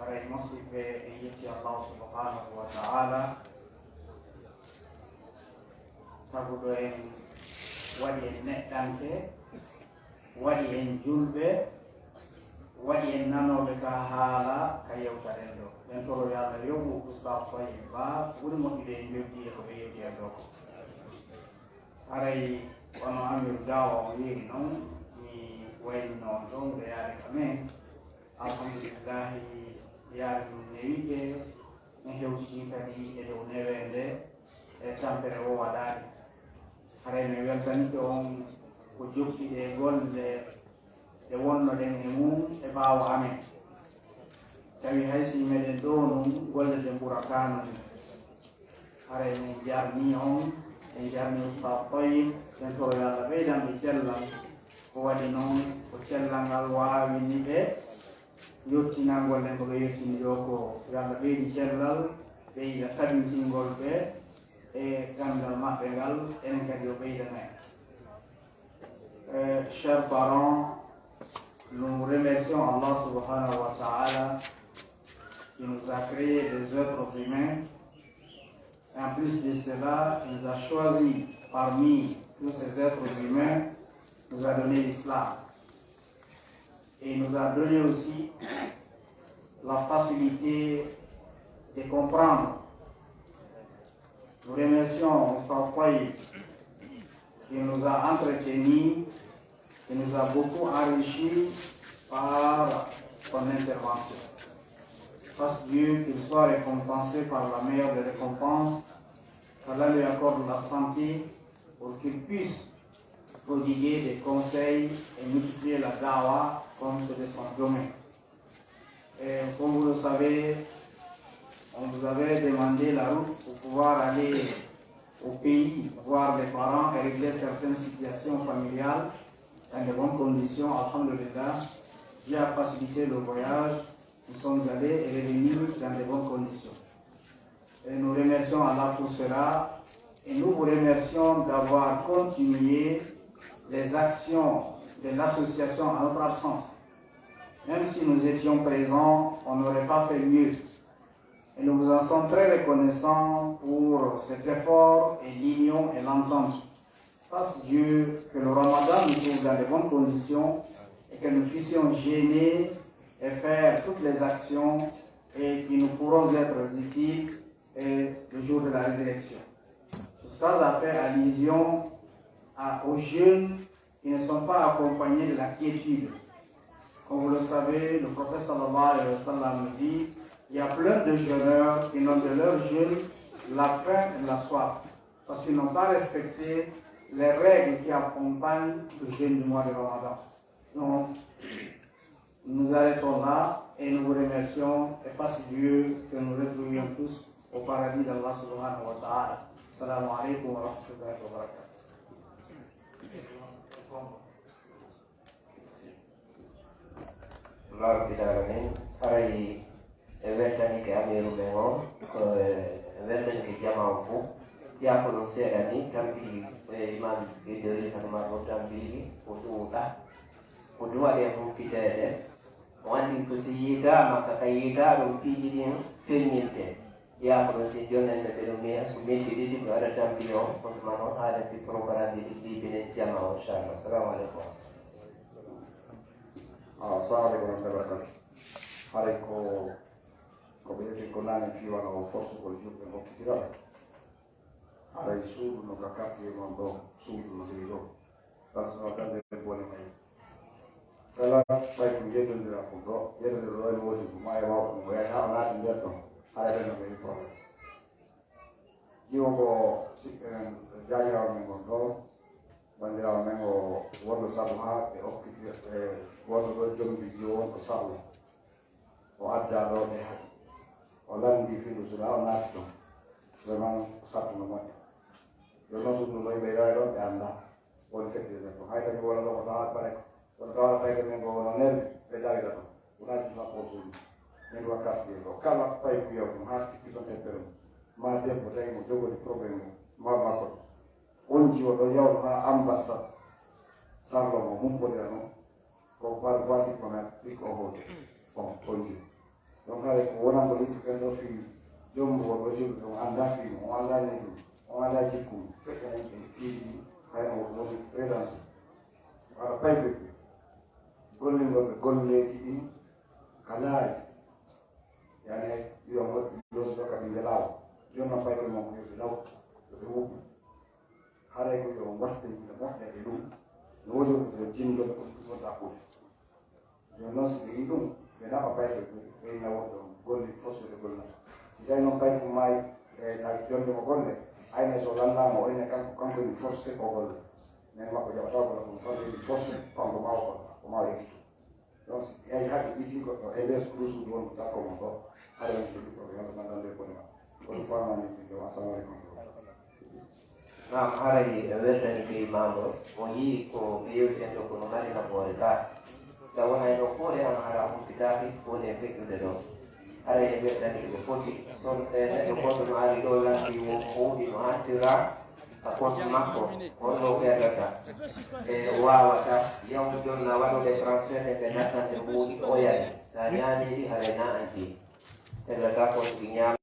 هذا المصيب يأتي الله سبحانه وتعالى تقول ولي النعمة waɗi en julɓe waɗi en nanoɓe ka haala ka yewtaren ɗo ɓen toro yo Allah yoɓu oustad Tayyib Ba ɓuri moƴƴude en joddi e ko ɓe yewti e ɗo ko haray wono Amirou Dawa o wiiri noon mi wayni noon ɗo nde yaade ka men alhamdulillahi yaade ɗum newiɓe mi hewtiti kadi e dow newende e tampere o waɗaade haray mi weltanike on ko jokkiɗe golle ɗe wonnoɗen e mum e ɓaawo amen tawi haysi meɗen ɗo nun golle ɗe ɓuratano ni haray min jarni on en jarni oustad Tayyib ɓen toro yo Allah ɓeydanɓe cellal ko waɗi noon ko cellal ngal wawini ɓe yettinal gollen ko ɓe yettini ɗo ko yo Allah ɓeydi cellal ɓeyda tabintingol ɓe e gandal maɓɓe ngal enen kadi o ɓeydamen. Chers parents, nous remercions Allah subhanahu wa ta'ala qui nous a créé des êtres humains. Et en plus de cela, il nous a choisi parmi tous ces êtres humains, nous a donné l'islam. Et il nous a donné aussi la facilité de comprendre. Nous remercions Oustad Tayyib qui nous a entretenus, qui nous a beaucoup enrichis par son intervention. Fasse Dieu qu'il soit récompensé par la meilleure des récompenses, qu'Allah lui accorde la santé pour qu'il puisse prodiguer des conseils et multiplier la dawa comme c'est de son domaine. Et comme vous le savez, on vous avait demandé la route pour pouvoir aller au pays, voir les parents et régler certaines situations familiales dans de bonnes conditions. Alhamdulillah, Dieu a facilité le voyage, nous sommes allés et revenus dans de bonnes conditions. Et nous remercions Allah pour cela et nous vous remercions d'avoir continué les actions de l'association en notre absence. Même si nous étions présents, on n'aurait pas fait mieux. Et nous vous en sommes très reconnaissants pour cet effort et l'union et l'entente. Fasse Dieu que le Ramadan nous trouve dans de bonnes conditions et que nous puissions gêner et faire toutes les actions et que nous pourrons être utiles le jour de la résurrection. Ça a fait allusion aux jeunes qui ne sont pas accompagnés de la quiétude. Comme vous le savez, le prophète sallallahu alayhi wa sallam nous dit il y a plein de jeûneurs qui n'ont de leur jeûne la faim et la soif, parce qu'ils n'ont pas respecté les règles qui accompagnent le jeûne du mois de Ramadan. Donc, nous arrêtons là et nous vous remercions et fasse Dieu que nous retrouvions tous au paradis d'Allah subhanahu wa ta'ala. Assalamu alaikum wa rahmatullahi wa barakatuh. Rabbil alamin haray e weltanike amiru ɓe on weltanike jama o fof yako ɗon seeɗa ni tampii imam Idrissa Noumar o tampii o ɗuuɗa o duwaɗe humpiteɗe o andi ko si yiidama kaka yiida ɗum piiji ɗin ferñinte yako ɗon si jonnenɓe ɓe ɗum miya so minti ɗiɗi ɓe waɗa tampi o kontuma noon haala fi programme ɗi ɗiɓinen jama o inchallah. Assalamu aleykum. Assalamu alaikum warahmatullahi wabarakatuh. Haray ko ɓe yeti ko nane fi wano force ko juɓɓe hokkitiraɓe haray suudu no ka kafye non ɗo suudu no ɓeyi ɗo pasno tande bone may kala ɓay ko jeɗodira ko ɗo jeɗodira ɗo e woodi ko ma e wawko mo yahi ha o naati nder ɗon haɗa no ɓeyi probléme jiwo ko jajirawo men gon ɗo bandirawo men o wonɗo sabu ha ɓe hokkiti e wonɗo ɗo jomdi jiwo wonko sabu o adda ɗo ɓe haɗi o landi fiɗo sula o naati ɗon vraiment sattuno moƴƴo yo noon sumnu ɗo ɓe yawi ɗon ɓe annda woni feɗɗirde ɗon hay kadi wona ɗo ko tawat bare kono tawata tawde men ko wono nervi ɓe darida ɗon wonaji sappo suudu min wakkati ɗo kala tawi ko wiyaw ɗum ha tikki ɗon teppere mum ma debbo tawi mo jogori probléme ma makko on jiwo ɗo yawno ha ambassade sarlo mo humpodira noon ko pratiquement ɗikko o hooti bon on jiwo donc haɗa ko wonanko liɗɗi ɓen ɗo fi jommu o ɗo jogi ɗum annda fimo o annda neyɗum o annda jikkum feƴƴanen ɓe ɗiɗi hayno woni présence waɗa payɓeɓe gollingol ɓe golleji ɗi ka laari yani wiya moɗɗi dosi ɗo kadi nde laawa joni noon payɓe mon ko yoɓe law yoɓe wuɓɓe haray ko yo wartinde moƴƴa e ɗum no woni ko jindoɓe ko ɗumota ɓuuri joni noon so ɓe yi ɗum ɓe naɓa payɓe ɓe nawoɗo golli fossude gollata si tawi noon payɓe ko maayi e jonde mo golle ayne so landama o ene kanko ni forcé o golle mais makko jaɓata golla ɗum tan ɗi forcé kanko mawa golla ko mawa ekkito donc si yahi haɓe isi goɗɗo e less rusude wonko takko mon ɗo haɗa en jogi probléme nandande bone ma kono famani ɗo assalamu aleykum Naam, haray weltani ɓe imam o o yii ko ɓe yewtien ɗo kono mari nafoore ka taw hayno hoore am hara humpitaki woni e feƴƴude ɗo haray e weltani ɓe foti son neɗɗo goɗɗo no ari ɗo landi wo huuɗi no hantira a compte makko honno ɓerdata e wawata yaw jonna waɗude transfert e ɓe nattande huuɗi o yani sa ñaamiɗi haray na anti sellata compte ɗi ñaama